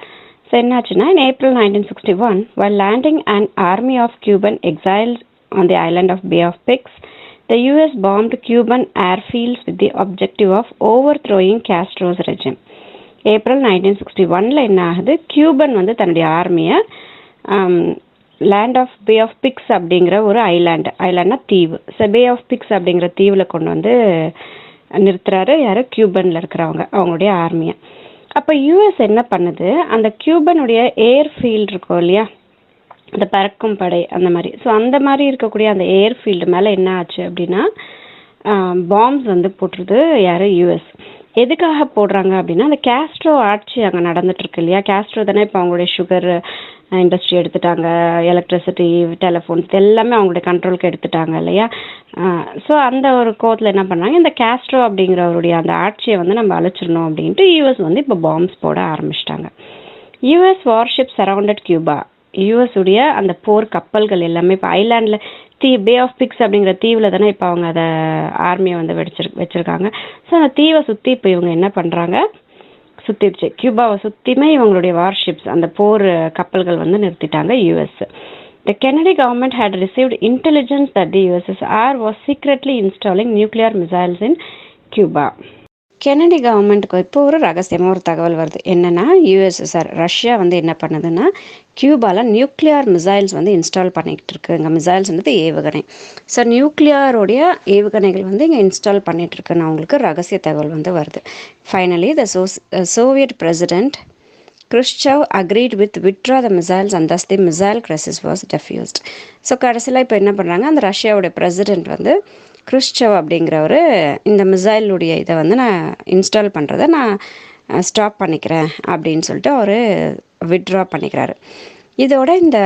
ஸோ என்னாச்சுன்னா, in April 1961, while landing an army of Cuban exiles on the island of Bay of Pigs, the US bombed Cuban airfields with the objective of overthrowing Castro's regime. April 1961 என்ன ஆகுது, Cuban வந்து தன்னுடைய ஆர்மியை land of Bay of Pigs அப்படிங்கிற ஒரு ஐலாண்ட்னா தீவு, so pay of Pigs அப்படிங்கிற தீவில் கொண்டு வந்து நிறுத்துறாரு. யார், கியூபனில் இருக்கிறவங்க, அவங்களுடைய ஆர்மியை. அப்போ யூஎஸ் என்ன பண்ணுது, அந்த கியூபனுடைய ஏர்ஃபீல்டு இருக்கும் இல்லையா, அந்த பறக்கும் படை அந்த மாதிரி, ஸோ அந்த மாதிரி இருக்கக்கூடிய அந்த ஏர்ஃபீல்டு மேலே என்ன ஆச்சு அப்படின்னா பாம்ஸ் வந்து போட்டுருது. யார், யூஎஸ். எதுக்காக போடுறாங்க அப்படின்னா, அந்த காஸ்ட்ரோ ஆட்சி அங்கே நடந்துட்டுருக்கு இல்லையா, காஸ்ட்ரோ தானே இப்போ அவங்களுடைய சுகர் இண்டஸ்ட்ரி எடுத்துட்டாங்க, எலக்ட்ரிசிட்டி, டெலிஃபோன்ஸ் எல்லாமே அவங்களுடைய கண்ட்ரோலுக்கு எடுத்துட்டாங்க இல்லையா. ஸோ அந்த ஒரு கோவத்தில் என்ன பண்ணாங்க, இந்த காஸ்ட்ரோ அப்படிங்கிறவருடைய அந்த ஆட்சியை வந்து நம்ம அழிச்சிடணும் அப்படின்ட்டு யூஎஸ் வந்து இப்போ பாம்ஸ் போட ஆரம்பிச்சிட்டாங்க. US worship surrounded Cuba. US உடைய அந்த போர் கப்பல்கள் எல்லாமே இப்போ ஐலாண்டில் பே ஆஃப் பிக்ஸ் அப்படிங்கிற தீவில் தானே இப்போ அவங்க அதை ஆர்மியை வந்து வச்சுருக்காங்க. ஸோ அந்த தீவை சுற்றி இப்போ இவங்க என்ன பண்ணுறாங்க, சுற்றிடுச்சு கியூபாவை சுற்றியுமே இவங்களுடைய வார்ஷிப்ஸ், அந்த போர் கப்பல்கள் வந்து நிறுத்திட்டாங்க US. The Kennedy government had received intelligence that the USSR was secretly installing nuclear missiles in Cuba. Kennedy கவர்மெண்ட்டுக்கு இப்போ ஒரு ரகசியமாக ஒரு தகவல் வருது. என்னென்னா, யூஎஸ்எஸ்ஆர் ரஷ்யா வந்து என்ன பண்ணுதுன்னா, கியூபாவில் நியூக்ளியர் மிசைல்ஸ் வந்து இன்ஸ்டால் பண்ணிக்கிட்டு இருக்கு. இங்கே மிசைல்ஸ்ன்றது ஏவுகணை. ஸோ நியூக்ளியருடைய ஏவுகணைகள் வந்து இங்கே இன்ஸ்டால் பண்ணிகிட்ருக்குன்னு அவங்களுக்கு ரகசிய தகவல் வந்து வருது. Finally the Soviet president Khrushchev agreed with withdraw the missiles and thus the missile crisis was diffused. So கடைசியில் இப்போ என்ன பண்ணுறாங்க, அந்த ரஷ்யாவுடைய பிரசிடெண்ட் வந்து Khrushchev அப்படிங்கிறவர் இந்த மிசைலுடைய இதை வந்து நான் இன்ஸ்டால் பண்ணுறதை நான் ஸ்டாப் பண்ணிக்கிறேன் அப்படின்னு சொல்லிட்டு அவர் வித்ட்ரா பண்ணிக்கிறாரு. இதோட இந்த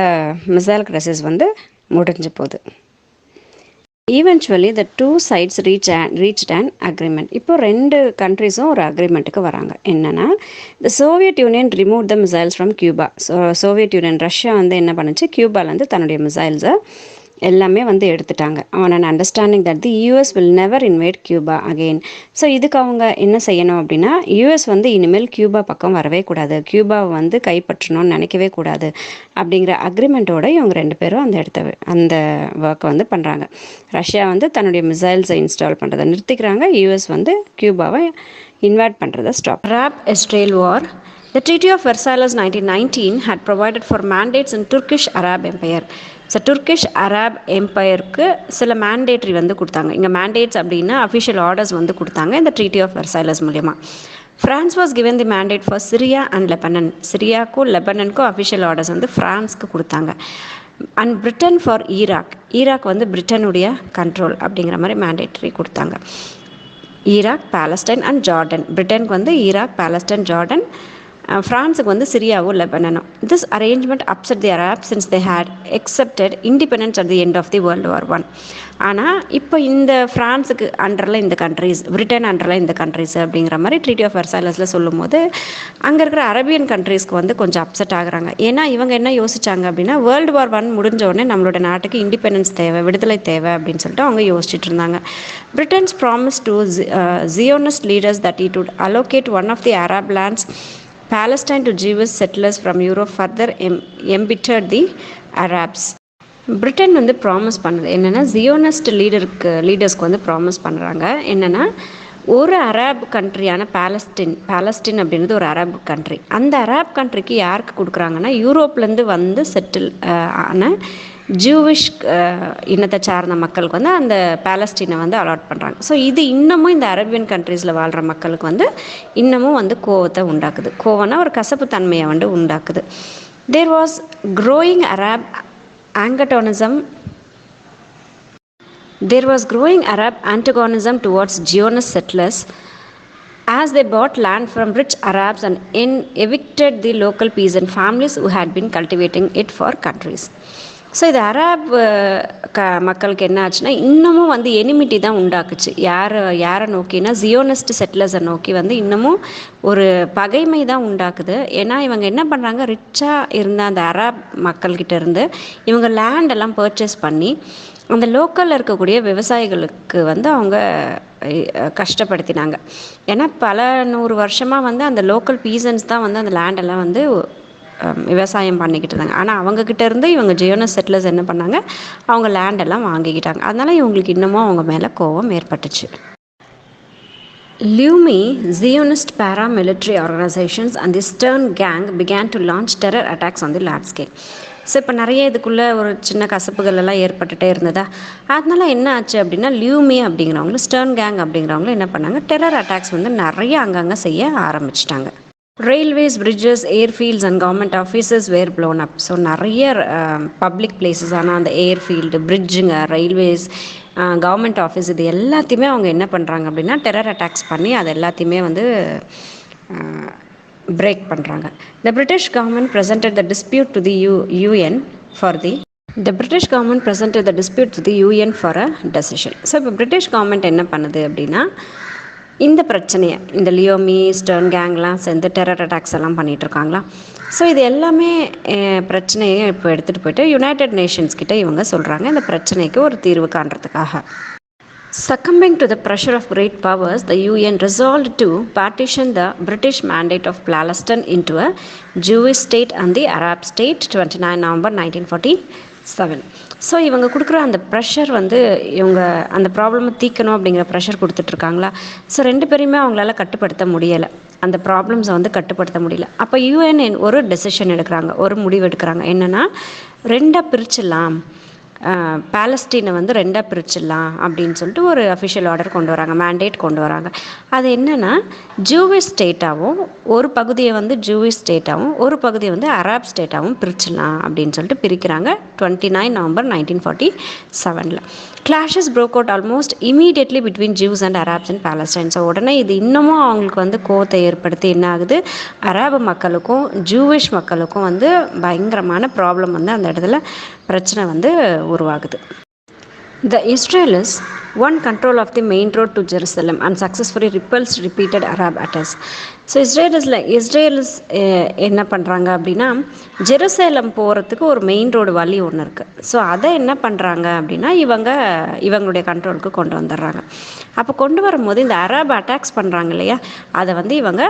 மிசைல் கிரைசிஸ் வந்து முடிஞ்சு போகுது. Eventually the two sides reached and agreement. இப்போ ரெண்டு கண்ட்ரிஸும் ஒரு அக்ரிமெண்ட்டுக்கு வராங்க. என்னென்னா, the Soviet Union remove the missiles from Cuba. Soviet Union Russia வந்து என்ன பண்ணுச்சு, கியூபாலேருந்து தன்னுடைய மிசைல்ஸை எல்லாமே வந்து எடுத்துட்டாங்க. On and understanding that the US will never invite Cuba again. So இதுக்கு அவங்க என்ன செய்யணும் அப்படின்னா, யூஎஸ் வந்து இனிமேல் கியூபா பக்கம் வரவே கூடாது, கியூபாவை வந்து கைப்பற்றணும்னு நினைக்கவே கூடாது அப்படிங்கிற அக்ரிமெண்ட்டோட இவங்க ரெண்டு பேரும் அந்த ஒர்க்கை வந்து பண்ணுறாங்க. ரஷ்யா வந்து தன்னுடைய மிசைல்ஸை இன்ஸ்டால் பண்ணுறதை நிறுத்திக்கிறாங்க, யூஎஸ் வந்து கியூபாவை இன்வைட் பண்ணுறதை stop. Arab Israel war. The Treaty of Versailles 1919 had provided for mandates in Turkish Arab Empire. So Turkish Arab எம்பையருக்கு சில மேண்டேட்ரி வந்து கொடுத்தாங்க. இங்கே மேண்டேட்ஸ் அப்படின்னா அஃபிஷியல் ஆர்டர்ஸ் வந்து கொடுத்தாங்க இந்த ட்ரீட்டி ஆஃப் வெர்சைலஸ் மூலிமா. France was given the mandate for Syria and Lebanon. சிரியாவுக்கும் லெபனனுக்கும் அஃபிஷியல் ஆர்டர்ஸ் வந்து ஃப்ரான்ஸ்க்கு கொடுத்தாங்க. அண்ட் பிரிட்டன் ஃபார் ஈராக் வந்து பிரிட்டனுடைய கண்ட்ரோல் அப்படிங்கிற மாதிரி மேண்டேட்ரி கொடுத்தாங்க. Iraq, Palestine and Jordan. பிரிட்டனுக்கு வந்து ஈராக், பாலஸ்டைன், ஜார்டன். ஃப்ரான்ஸுக்கு வந்து சிரியாவோ லெபனனோ. This arrangement upset the Arab since they had expected independence at the end of the world war one. ஆனால் இப்போ இந்த ஃப்ரான்ஸுக்கு அண்டரில் இந்த கண்ட்ரிஸ், பிரிட்டன் அண்டரில் இந்த கண்ட்ரிஸ் அப்படிங்கிற மாதிரி ட்ரீட்டி ஆஃப் வெர்சைலஸில் சொல்லும் போது அங்கே இருக்கிற அரேபியன் கண்ட்ரீஸ்க்கு வந்து கொஞ்சம் அப்செட் ஆகுறாங்க. ஏன்னா இவங்க என்ன யோசிச்சாங்க அப்படின்னா, வேர்ல்டு வார் ஒன் முடிஞ்ச உடனே நம்மளோட நாட்டுக்கு இண்டிபெண்டன்ஸ் தேவை, விடுதலை தேவை அப்படின்னு சொல்லிட்டு அவங்க யோசிச்சுட்டு இருந்தாங்க. Britain's promise to Zionist leaders that it would allocate one of the Arab lands Palestine to Jewish settlers from Europe further embittered the Arabs. Britain வந்து ப்ராமிஸ் பண்ணுது என்னென்னா, ஜியோனிஸ்ட் லீடர்ஸ்க்கு வந்து ப்ராமிஸ் பண்ணுறாங்க என்னென்னா, ஒரு அரப் கண்ட்ரியான பாலஸ்டீன் அப்படின்றது ஒரு அரப் கண்ட்ரி. அந்த அரப் கண்ட்ரிக்கு யாருக்கு கொடுக்குறாங்கன்னா, யூரோப்லேருந்து வந்து செட்டில் ஆன ஜூவிஷ் இனத்தை சார்ந்த மக்களுக்கு வந்து அந்த பாலஸ்டீனை வந்து அலாட் பண்ணுறாங்க. ஸோ இது இன்னமும் இந்த அரேபியன் கண்ட்ரீஸில் வாழ்கிற மக்களுக்கு வந்து இன்னமும் வந்து கோவத்தை உண்டாக்குது. கோவம்னா ஒரு கசப்பு தன்மையை வந்து உண்டாக்குது. There was growing Arab antagonism towards Zionist settlers as they bought land from rich Arabs and evicted the local peasant families who had been cultivating it for countries. So இது அரப் மக்களுக்கு என்ன ஆச்சுன்னா, இன்னமும் வந்து எனிமிட்டி தான் உண்டாக்குச்சு. யாரை நோக்கினா, Zionist செட்டிலர்ஸை நோக்கி வந்து இன்னமும் ஒரு பகைமை தான் உண்டாக்குது. ஏன்னா இவங்க என்ன பண்ணுறாங்க, ரிச்சாக இருந்த அந்த அரப் மக்கள்கிட்ட இருந்து இவங்க லேண்டெல்லாம் பர்ச்சேஸ் பண்ணி அந்த லோக்கலில் இருக்கக்கூடிய விவசாயிகளுக்கு வந்து அவங்க கஷ்டப்படுத்தினாங்க. ஏன்னா பல 100 வருஷமாக வந்து அந்த லோக்கல் பீசன்ஸ் தான் வந்து அந்த லேண்டெல்லாம் வந்து விவசாயம் பண்ணிக்கிட்டு இருந்தாங்க. ஆனால் அவங்கக்கிட்ட இருந்து இவங்க ஜியோனிஸ்ட் செட்டிலர்ஸ் என்ன பண்ணாங்க, அவங்க லேண்டெல்லாம் வாங்கிக்கிட்டாங்க. அதனால் இவங்களுக்கு இன்னமும் அவங்க மேலே கோபம் ஏற்பட்டுச்சு. Leumi, Zionist paramilitary organizations and the Stern gang began to launch terror attacks on the large scale. So இப்போ நிறைய இதுக்குள்ளே ஒரு சின்ன கசப்புகள் எல்லாம் ஏற்பட்டுகிட்டே இருந்ததா. அதனால என்ன ஆச்சு அப்படின்னா, லியூமி அப்படிங்கிறவங்களும் ஸ்டர்ன் கேங் அப்படிங்கிறவங்களும் என்ன பண்ணாங்க, டெரர் அட்டாக்ஸ் வந்து நிறைய அங்கங்கே செய்ய ஆரம்பிச்சிட்டாங்க. Railways, bridges, airfields and government offices were blown up. So நிறைய பப்ளிக் பிளேசஸ் ஆனால் அந்த ஏர்ஃபீல்டு, பிரிட்ஜுங்க, ரயில்வேஸ், கவர்மெண்ட் ஆஃபீஸ் இது எல்லாத்தையுமே அவங்க என்ன பண்ணுறாங்க அப்படின்னா டெரர் அட்டாக்ஸ் பண்ணி அது எல்லாத்தையுமே வந்து பிரேக் பண்ணுறாங்க. The British government presented the dispute to the UN for a decision. So இப்போ பிரிட்டிஷ் கவர்மெண்ட் என்ன பண்ணுது அப்படின்னா, இந்த பிரச்சனையை, இந்த லியோமி, ஸ்டர்ன் கேங்லாம் சேர்ந்து டெரர் அட்டாக்ஸ் எல்லாம் பண்ணிகிட்ருக்காங்களா. ஸோ இது எல்லாமே பிரச்சனையை இப்போ எடுத்துகிட்டு போயிட்டு யுனைடெட் நேஷன்ஸ் கிட்ட இவங்க சொல்கிறாங்க இந்த பிரச்சனைக்கு ஒரு தீர்வு காண்றதுக்காக. Succumbing to the pressure of great powers, the UN resolved to partition the British mandate of Palestine into a Jewish state and the Arab state 29 November 1947. So இவங்க கொடுக்குற அந்த ப்ரெஷர் வந்து இவங்க அந்த ப்ராப்ளமை தீர்க்கணும் அப்படிங்கிற ப்ரெஷர் கொடுத்துட்ருக்காங்களா. ஸோ ரெண்டு பேரையுமே அவங்களால கட்டுப்படுத்த முடியலை, அந்த ப்ராப்ளம்ஸை வந்து கட்டுப்படுத்த முடியல. அப்போ யூஎன் ஒரு டெசிஷன் எடுக்கிறாங்க, ஒரு முடிவு எடுக்கிறாங்க. என்னென்னா, ரெண்டாக பிரிச்சிடலாம், பாலஸ்டீனை வந்து ரெண்டாக பிரிச்சிடலாம் அப்படின்னு சொல்லிட்டு ஒரு அஃபிஷியல் ஆர்டர் கொண்டு வராங்க, மேண்டேட் கொண்டு வராங்க. அது என்னென்னா, ஜூவிஷ் ஸ்டேட்டாகவும் ஒரு பகுதியை வந்து ஜூவிஷ் ஸ்டேட்டாகவும் ஒரு பகுதியை வந்து அரப் ஸ்டேட்டாகவும் பிரிச்சிடலாம் அப்படின்னு சொல்லிட்டு பிரிக்கிறாங்க 29 November 1947. Clashes broke out almost immediately between Jews and Arabs in Palestine. So உடனே இது இன்னமும் அவங்களுக்கு வந்து கோவத்தை ஏற்படுத்தி என்ன ஆகுது, அரபு மக்களுக்கும் ஜூவிஷ் மக்களுக்கும் வந்து பயங்கரமான ப்ராப்ளம் வந்து அந்த இடத்துல பிரச்சனை வந்து உருவாகுது. The Israelis won control of the main road to Jerusalem and successfully repulsed repeated Arab attacks. So Israel's என்ன பண்ணுறாங்க அப்படின்னா, ஜெருசலேம் போகிறதுக்கு ஒரு மெயின் ரோடு வழி ஒன்று இருக்குது. ஸோ அதை என்ன பண்ணுறாங்க அப்படின்னா இவங்களுடைய கண்ட்ரோலுக்கு கொண்டு வந்துடுறாங்க. அப்போ கொண்டு வரும்போது இந்த அரப் அட்டாக்ஸ் பண்ணுறாங்க இல்லையா, அதை வந்து இவங்க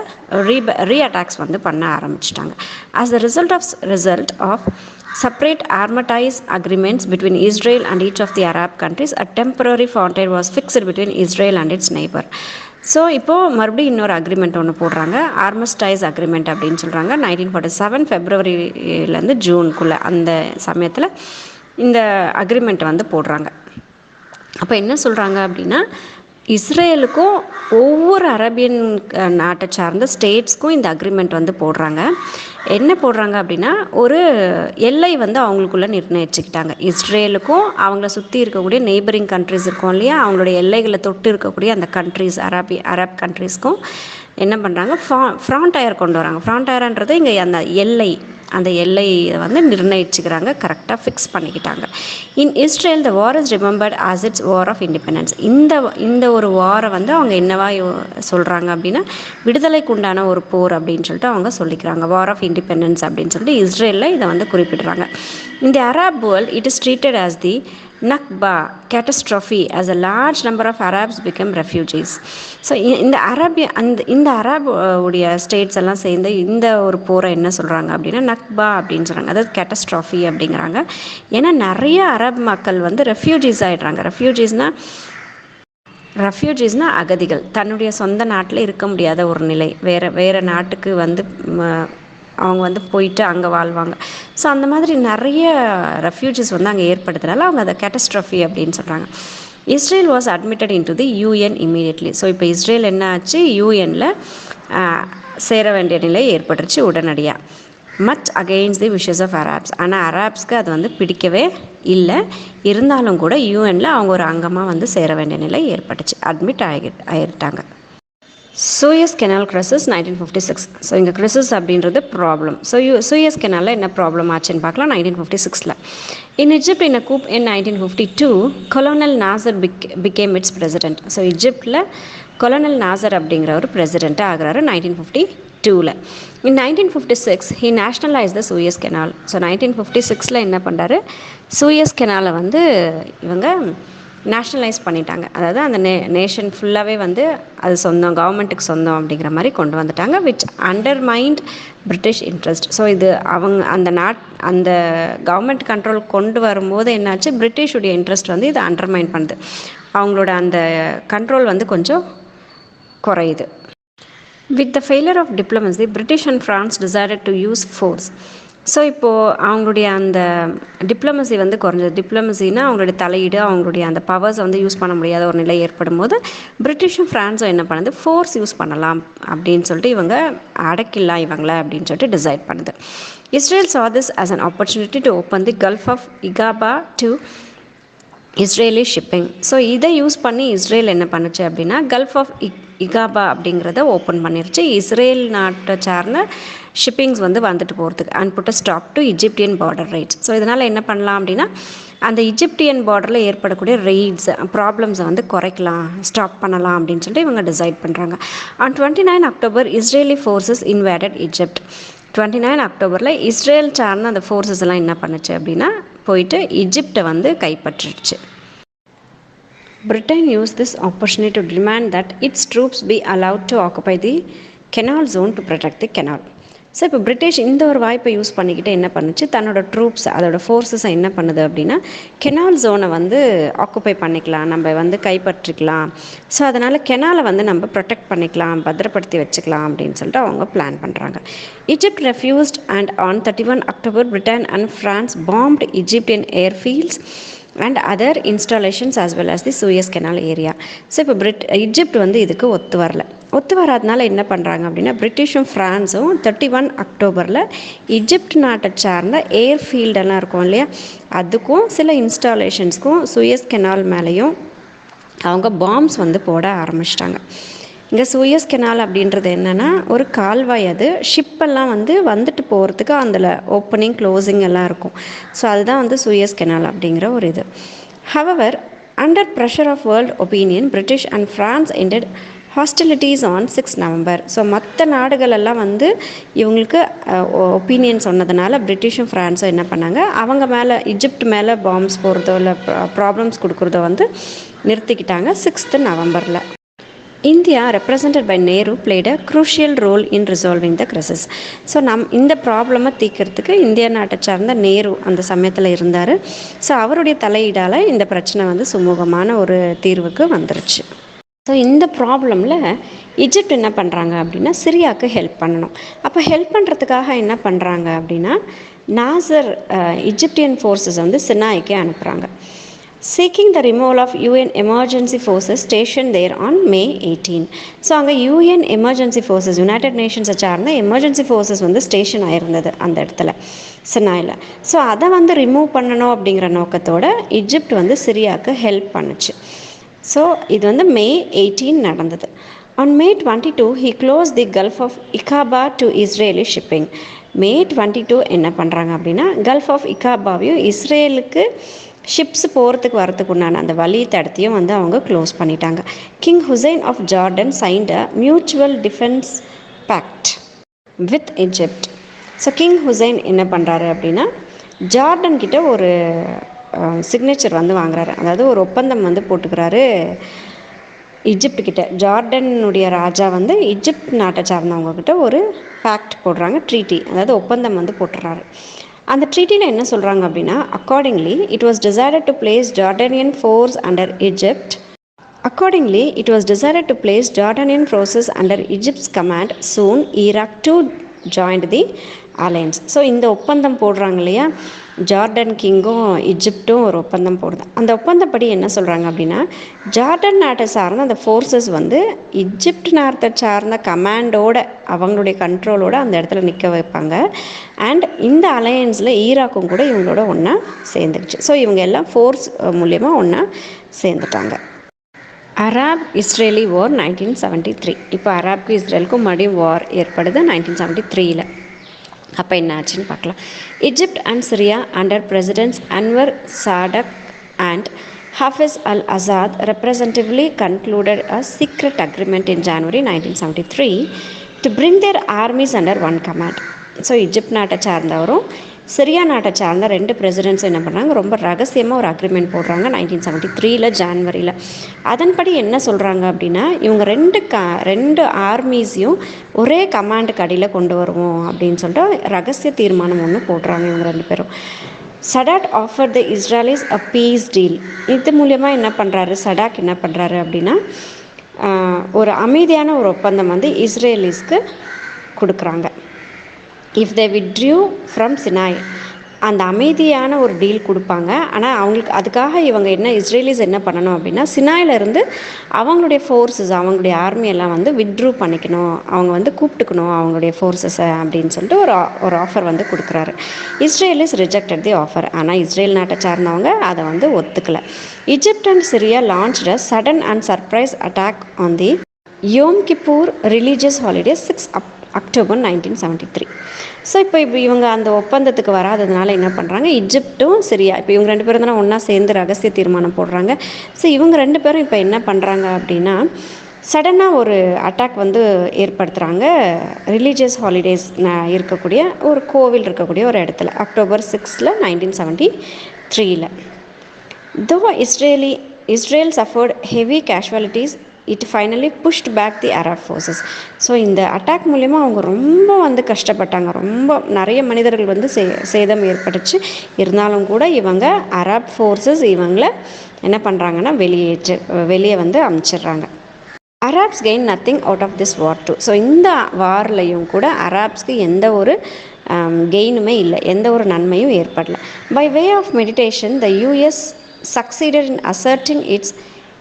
ரீஅட்டாக்ஸ் வந்து பண்ண ஆரம்பிச்சிட்டாங்க. As the result of separate armistice agreements between Israel and each of the Arab countries, a temporary frontier was fixed between Israel and its neighbor. So இப்போது மறுபடியும் இன்னொரு அக்ரிமெண்ட் ஒன்று போடுறாங்க, ஆர்மிஸ்டைஸ் அக்ரிமெண்ட் அப்படின்னு சொல்கிறாங்க. 1947 ஃபெப்ரவரியிலேருந்து ஜூனுக்குள்ளே அந்த சமயத்தில் இந்த அக்ரிமெண்ட் வந்து போடுறாங்க. அப்போ என்ன சொல்கிறாங்க அப்படின்னா, இஸ்ரேலுக்கும் ஒவ்வொரு அரேபியன் நாட்டை சார்ந்த ஸ்டேட்ஸ்க்கும் இந்த அக்ரிமெண்ட் வந்து போடுறாங்க. என்ன போடுறாங்க அப்படின்னா, ஒரு எல்லை வந்து அவங்களுக்குள்ளே நிர்ணயிச்சுக்கிட்டாங்க. இஸ்ரேலுக்கும் அவங்கள சுற்றி இருக்கக்கூடிய நெய்பரிங் கண்ட்ரிஸ் இருக்கும் இல்லையா, அவங்களுடைய எல்லைகளை தொட்டு இருக்கக்கூடிய அந்த கண்ட்ரிஸ் அரப் கண்ட்ரிஸ்க்கும் என்ன பண்ணுறாங்க, ஃப்ரான்டயர் கொண்டு வராங்க. ஃப்ரான்டயர்ன்றது இங்கே அந்த எல்லையை வந்து நிர்ணயிச்சுக்கிறாங்க, கரெக்டாக ஃபிக்ஸ் பண்ணிக்கிட்டாங்க. In Israel the war is remembered as its war of independence. இந்த ஒரு வாரை வந்து அவங்க என்னவா சொல்கிறாங்க அப்படின்னா, விடுதலைக்கு உண்டான ஒரு போர் அப்படின்னு சொல்லிட்டு அவங்க சொல்லிக்கிறாங்க, வார் ஆஃப் இண்டிபெண்டன்ஸ் அப்படின்னு சொல்லிட்டு இஸ்ரேலில் இதை வந்து குறிப்பிடுறாங்க. இந்த Arab world it is treated as the Nakba catastrophe as a large number of Arabs became refugees. So இந்த அரப் உடைய ஸ்டேட்ஸ் எல்லாம் சேர்ந்து இந்த ஒரு போரை என்ன சொல்கிறாங்க அப்படின்னா நக்பா அப்படின்னு சொல்கிறாங்க, அதாவது கேட்டஸ்ட்ராஃபி அப்படிங்கிறாங்க. ஏன்னா நிறைய அரப் மக்கள் வந்து ரெஃப்யூஜிஸ் ஆகிடுறாங்க. ரெஃப்யூஜிஸ்னால் அகதிகள், தன்னுடைய சொந்த நாட்டில் இருக்க முடியாத ஒரு நிலை, வேறு நாட்டுக்கு வந்து அவங்க வந்து போயிட்டு அங்கே வாழ்வாங்க. ஸோ அந்த மாதிரி நிறைய ரெஃப்யூஜிஸ் வந்து அங்கே ஏற்படுத்துனால அவங்க அதை கேட்டஸ்ட்ராஃபி அப்படின்னு சொல்கிறாங்க. Israel was admitted into the UN immediately. So இப்போ இஸ்ரேல் என்ன ஆச்சு, யூஎனில் சேர வேண்டிய நிலை ஏற்பட்டுருச்சு உடனடியாக. Much against the wishes of Arabs. ஆனால் அரப்ஸ்க்கு அது வந்து பிடிக்கவே இல்லை. இருந்தாலும் கூட யூஎனில் அவங்க ஒரு அங்கமாக வந்து சேர வேண்டிய நிலை ஏற்பட்டுச்சு, அட்மிட் ஆகிட்டாங்க. Suez canal crisis 1956. ஸோ இங்கே கிரைசிஸ் அப்படின்றது ப்ராப்ளம். ஸோ சூயஸ் கெனாலில் என்ன ப்ராப்ளம் ஆச்சுன்னு பார்க்கலாம். 1956 in Egypt in coup in 1952 colonel Nasser became its president. So இஜிப்டில் கொலோனல் நாசர் அப்படிங்கிற ஒரு பிரசிடெண்ட்டாக ஆகிறாரு 1952. In 1956 he nationalise the Suez canal. So 1956 என்ன பண்ணுறாரு, சூயஸ் கெனாலை வந்து இவங்க நேஷ்னலைஸ் பண்ணிட்டாங்க. அதாவது அந்த நேஷன் ஃபுல்லாகவே வந்து அது சொந்தம், கவர்மெண்ட்டுக்கு சொந்தம் அப்படிங்கிற மாதிரி கொண்டு வந்துட்டாங்க. Which undermine British interest. So இது அந்த கவர்மெண்ட் கண்ட்ரோல் கொண்டு வரும்போது என்னாச்சு, பிரிட்டிஷுடைய இன்ட்ரெஸ்ட் வந்து இதை அண்டர்மைன் பண்ணுது. அவங்களோட அந்த கண்ட்ரோல் வந்து கொஞ்சம் குறையுது. With the failure of diplomacy British and France decided to use force. So இப்போது அவங்களுடைய அந்த டிப்ளமசி வந்து குறைஞ்சது. டிப்ளமசினா அவங்களுடைய தலையீடு, அவங்களுடைய அந்த பவர்ஸை வந்து யூஸ் பண்ண முடியாத ஒரு நிலை ஏற்படும் போது பிரிட்டிஷும் ஃப்ரான்ஸும் என்ன பண்ணுது, ஃபோர்ஸ் யூஸ் பண்ணலாம் அப்படின்னு சொல்லிட்டு இவங்க அடக்கிடலாம் இவங்கள அப்படின்னு சொல்லிட்டு டிசைட் பண்ணுது. Israel saw this as an opportunity to open the Gulf of Aqaba to Israeli shipping. So இதை யூஸ் பண்ணி இஸ்ரேல் என்ன பண்ணுச்சு அப்படின்னா, கல்ஃப் ஆஃப் இகாபா அப்படிங்கிறத ஓப்பன் பண்ணிருச்சு இஸ்ரேல் நாட்டை சார்ந்த ஷிப்பிங்ஸ் வந்து வந்துட்டு போகிறதுக்கு. And put a stop to Egyptian border rights. So இதனால் என்ன பண்ணலாம் அப்படின்னா, அந்த இஜிப்டியன் பார்டரில் ஏற்படக்கூடிய ரெய்ட்ஸ் ப்ராப்ளம்ஸை வந்து குறைக்கலாம், ஸ்டாப் பண்ணலாம் அப்படின்னு சொல்லிட்டு இவங்க டிசைட் பண்ணுறாங்க. On 29 October Israeli forces invaded Egypt. 29 அக்டோபரில் இஸ்ரேல் சார்ந்த அந்த ஃபோர்ஸஸ் எல்லாம் என்ன பண்ணுச்சு அப்படின்னா போயிட்டு இஜிப்டை வந்து கைப்பற்றிடுச்சு. Britain used this opportunity to demand that its troops be allowed to occupy the canal zone to protect the canal. So இப்போ பிரிட்டிஷ் இந்த ஒரு வாய்ப்பை யூஸ் பண்ணிக்கிட்டு என்ன பண்ணுச்சு, தன்னோட ட்ரூப்ஸ் அதோட ஃபோர்ஸஸை என்ன பண்ணுது அப்படின்னா, கெனால் ஜோனை வந்து ஆக்குப்பை பண்ணிக்கலாம், நம்ம வந்து கைப்பற்றிக்கலாம். ஸோ அதனால் கெனாலை வந்து நம்ம ப்ரொடெக்ட் பண்ணிக்கலாம், பத்திரப்படுத்தி வச்சுக்கலாம் அப்படின்னு சொல்லிட்டு அவங்க பிளான் பண்ணுறாங்க. Egypt refused and on 31 October Britain and France bombed Egyptian airfields and other installations as well as the Suez Canal area. So இப்போ இஜிப்ட் வந்து இதுக்கு ஒத்து வரல. ஒத்து வராதனால என்ன பண்ணுறாங்க அப்படின்னா பிரிட்டிஷும் ஃப்ரான்ஸும் 31 அக்டோபரில் ஈஜிப்ட் நாட்டை சார்ந்த ஏர் ஃபீல்டெல்லாம் இருக்கும் இல்லையா, அதுக்கும் சில இன்ஸ்டாலேஷன்ஸ்க்கும் சூயஸ் கெனால் மேலேயும் அவங்க பாம்ஸ் வந்து போட ஆரம்பிச்சிட்டாங்க. இங்கே சூயஸ் கெனால் அப்படின்றது என்னென்னா ஒரு கால்வாய், அது ஷிப்பெல்லாம் வந்துட்டு போகிறதுக்கு அதில் ஓப்பனிங் க்ளோசிங் எல்லாம் இருக்கும். ஸோ அதுதான் சூயஸ் கெனால் அப்படிங்கிற ஒரு இது. However under pressure of world opinion British and France ended hostilities on 6 November. So மற்ற நாடுகளெல்லாம் இவங்களுக்கு ஒப்பீனியன் சொன்னதுனால பிரிட்டிஷும் ஃப்ரான்ஸும் என்ன பண்ணாங்க, அவங்க மேலே ஈஜிப்ட் மேலே பாம்ஸ் போடுறதோ இல்லை ப்ராப்ளம்ஸ் கொடுக்குறதோ நிறுத்திக்கிட்டாங்க 6 நவம்பரில். India represented by Nehru played a crucial role in resolving the crisis. So இந்த ப்ராப்ளமை தீர்க்கறதுக்கு இந்தியா நாட்டை சார்ந்த நேரு அந்த சமயத்தில் இருந்தார். ஸோ அவருடைய தலையீடால் இந்த பிரச்சனை சுமூகமான ஒரு தீர்வுக்கு வந்துருச்சு. ஸோ இந்த ப்ராப்ளமில் ஈஜிப்ட் என்ன பண்ணுறாங்க அப்படின்னா சிரியாவுக்கு ஹெல்ப் பண்ணணும். அப்போ ஹெல்ப் பண்ணுறதுக்காக என்ன பண்ணுறாங்க அப்படின்னா நாசர் ஈஜிப்டியன் ஃபோர்ஸஸ் சினாய்க்கு அனுப்புகிறாங்க. seeking the removal of UN emergency forces stationed there on May 18. So அங்கே UN எமர்ஜென்சி ஃபோர்ஸஸ் யுனைடெட் நேஷன்ஸை சார்ந்த எமர்ஜென்சி ஃபோர்ஸஸ் ஸ்டேஷன் ஆகிருந்தது அந்த இடத்துல சினாயில். ஸோ அதை ரிமூவ் பண்ணணும் அப்படிங்கிற நோக்கத்தோடு ஈஜிப்ட் சிரியாவுக்கு ஹெல்ப் பண்ணுச்சு. ஸோ இது May 18 நடந்தது. On May 22 he closed the Gulf of Aqaba to Israeli shipping. May 22 என்ன பண்ணுறாங்க அப்படின்னா கல்ஃப் ஆஃப் இகாபாவையும் இஸ்ரேலுக்கு ஷிப்ஸ் போகிறதுக்கு வரத்துக்கு உண்டான அந்த வழி தடத்தையும் அவங்க க்ளோஸ் பண்ணிட்டாங்க. King Hussein of Jordan signed a mutual defence pact with Egypt. So King Hussein என்ன பண்ணுறாரு அப்படின்னா ஜார்டன் கிட்ட ஒரு சிக்னேச்சர் வாங்குறாரு, அதாவது ஒரு ஒப்பந்தம் போட்டுக்கிறாரு ஈஜிப்ட் கிட்ட. ஜார்டனுடைய ராஜா ஈஜிப்ட் நாட்டை சார்ந்தவங்கக்கிட்ட ஒரு பேக்ட் போடுறாங்க, ட்ரீட்டி, அதாவது ஒப்பந்தம் போட்டுறாரு. அந்த ட்ரீட்டியில் என்ன சொல்கிறாங்க அப்படின்னா accordingly it was decided to place Jordanian force under Egypt. Accordingly, it was decided to place Jordanian forces under Egypt's command. Soon, Iraq too joined the alliance. So இந்த ஒப்பந்தம் போடுறாங்க இல்லையா, ஜார்டன் கிங்கும் ஈஜிப்டும் ஒரு ஒப்பந்தம் போடுது. அந்த ஒப்பந்தப்படி என்ன சொல்கிறாங்க அப்படின்னா ஜார்டன் நாட்டை சார்ந்த அந்த ஃபோர்ஸஸ் ஈஜிப்ட் நாட்டை சார்ந்த கமாண்டோட அவங்களுடைய கண்ட்ரோலோடு அந்த இடத்துல நிற்க வைப்பாங்க. அண்ட் இந்த அலையன்ஸில் ஈராக்கும் கூட இவங்களோட ஒன்றா சேர்ந்துருச்சு. ஸோ இவங்க எல்லாம் ஃபோர்ஸ் மூலியமாக ஒன்றா சேர்ந்துட்டாங்க. அராப் இஸ்ரேலி வார் 1973. இப்போ அராப்க்கு இஸ்ரேலுக்கும் மறுபடியும் வார் ஏற்படுது 1973. அப்போ என்ன ஆச்சுன்னு பார்க்கலாம். Egypt and Syria under presidents Anwar Sadat and Hafez al Assad representatively concluded a secret agreement in January 1973 to bring their armies under one command. So Egypt நாட்டை சார்ந்தவரும் சிரியா நாட்டை சார்ந்த 2 பிரசிடென்ட்ஸும் என்ன பண்ணுறாங்க, ரொம்ப ரகசியமாக ஒரு அக்ரிமெண்ட் போடுறாங்க 1973 ஜான்வரியில். அதன்படி என்ன சொல்கிறாங்க அப்படின்னா இவங்க ரெண்டு ஆர்மிஸையும் ஒரே கமாண்டுக்கு அடியில் கொண்டு வருவோம் அப்படின்னு சொல்லிட்டு ரகசிய தீர்மானம் ஒன்று போடுறாங்க இவங்க 2 பேரும். Sadat offer the Israelis a peace deal. இது மூலயமா என்ன பண்ணுறாரு சடாக் என்ன பண்ணுறாரு அப்படின்னா ஒரு அமைதியான ஒரு ஒப்பந்தம் இஸ்ரேலிஸ்க்கு கொடுக்குறாங்க. இஃப் தே வித்ட்ரூ ஃப்ரம் சினாய், அந்த அமைதியான ஒரு டீல் கொடுப்பாங்க. ஆனால் அவங்களுக்கு அதுக்காக இவங்க இஸ்ரேலிஸ் என்ன பண்ணணும் அப்படின்னா சினாயிலிருந்து அவங்களுடைய ஃபோர்ஸஸ் அவங்களுடைய ஆர்மியெல்லாம் வித்ட்ரூ பண்ணிக்கணும், அவங்க கூப்பிட்டுக்கணும் அவங்களுடைய ஃபோர்ஸஸை அப்படின்னு சொல்லிட்டு ஒரு ஆஃபர் கொடுக்குறாரு. Israelis rejected the offer. ஆனால் இஸ்ரேல் நாட்டை சார்ந்தவங்க அதை ஒத்துக்கலை. Egypt and Syria launched a sudden and surprise attack on the Yom Kippur religious holiday 6 October 1973. So இப்போ இவங்க அந்த ஒப்பந்தத்துக்கு வராததுனால என்ன பண்ணுறாங்க ஈஜிப்டும் சிரியா, இப்போ இவங்க 2 பேரும் தானே ஒன்றா சேர்ந்து ரகசிய தீர்மானம் போடுறாங்க. ஸோ இவங்க 2 பேரும் இப்போ என்ன பண்ணுறாங்க அப்படின்னா சடனாக ஒரு அட்டாக் ஏற்படுத்துகிறாங்க ரிலீஜியஸ் ஹாலிடேஸ் இருக்கக்கூடிய ஒரு கோவில் இருக்கக்கூடிய ஒரு இடத்துல October 6 1973. Though Israel suffered heavy casualties, it finally pushed back the Arab forces. So இந்த அட்டாக் மூலயமா அவங்க ரொம்ப கஷ்டப்பட்டாங்க, ரொம்ப நிறைய மனிதர்கள் சேதம் ஏற்பட்டுச்சு. இருந்தாலும் கூட இவங்க அரப் ஃபோர்ஸஸ் இவங்களை என்ன பண்ணுறாங்கன்னா வெளியே அனுப்பிச்சிடுறாங்க. Arabs gain nothing out of this war too. So இந்த வார்லையும் கூட அராப்ஸ்க்கு எந்த ஒரு கெயினுமே இல்லை, எந்த ஒரு நன்மையும் ஏற்படல. By way of meditation the US succeeded in asserting its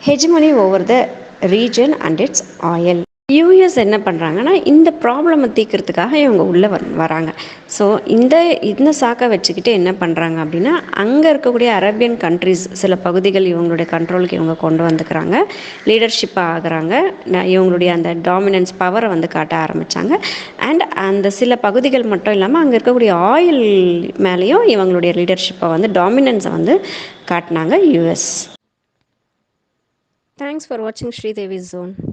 hegemony over the region and its oil. US என்ன பண்ணுறாங்கன்னா, இந்த ப்ராப்ளம தீர்க்கிறதுக்காக இவங்க உள்ளே வராங்க. ஸோ இந்த இந்த சாக்கை வச்சுக்கிட்டு என்ன பண்ணுறாங்க அப்படின்னா, அங்கே இருக்கக்கூடிய அரேபியன் கண்ட்ரீஸ் சில பகுதிகள் இவங்களுடைய கண்ட்ரோலுக்கு இவங்க கொண்டு வந்துக்கிறாங்க. லீடர்ஷிப்பாக ஆகுறாங்க. இவங்களுடைய அந்த டாமினன்ஸ் பவரை வந்து காட்ட ஆரம்பித்தாங்க. அண்ட் அந்த சில பகுதிகள் மட்டும் இல்லாமல் அங்கே இருக்கக்கூடிய ஆயில் மேலேயும் இவங்களுடைய லீடர்ஷிப்பை வந்து டாமினன்ஸை வந்து காட்டினாங்க யூஎஸ். தேங்க்ஸ் ஃபார் வாட்சிங் ஸ்ரீதேவி ஜோன்.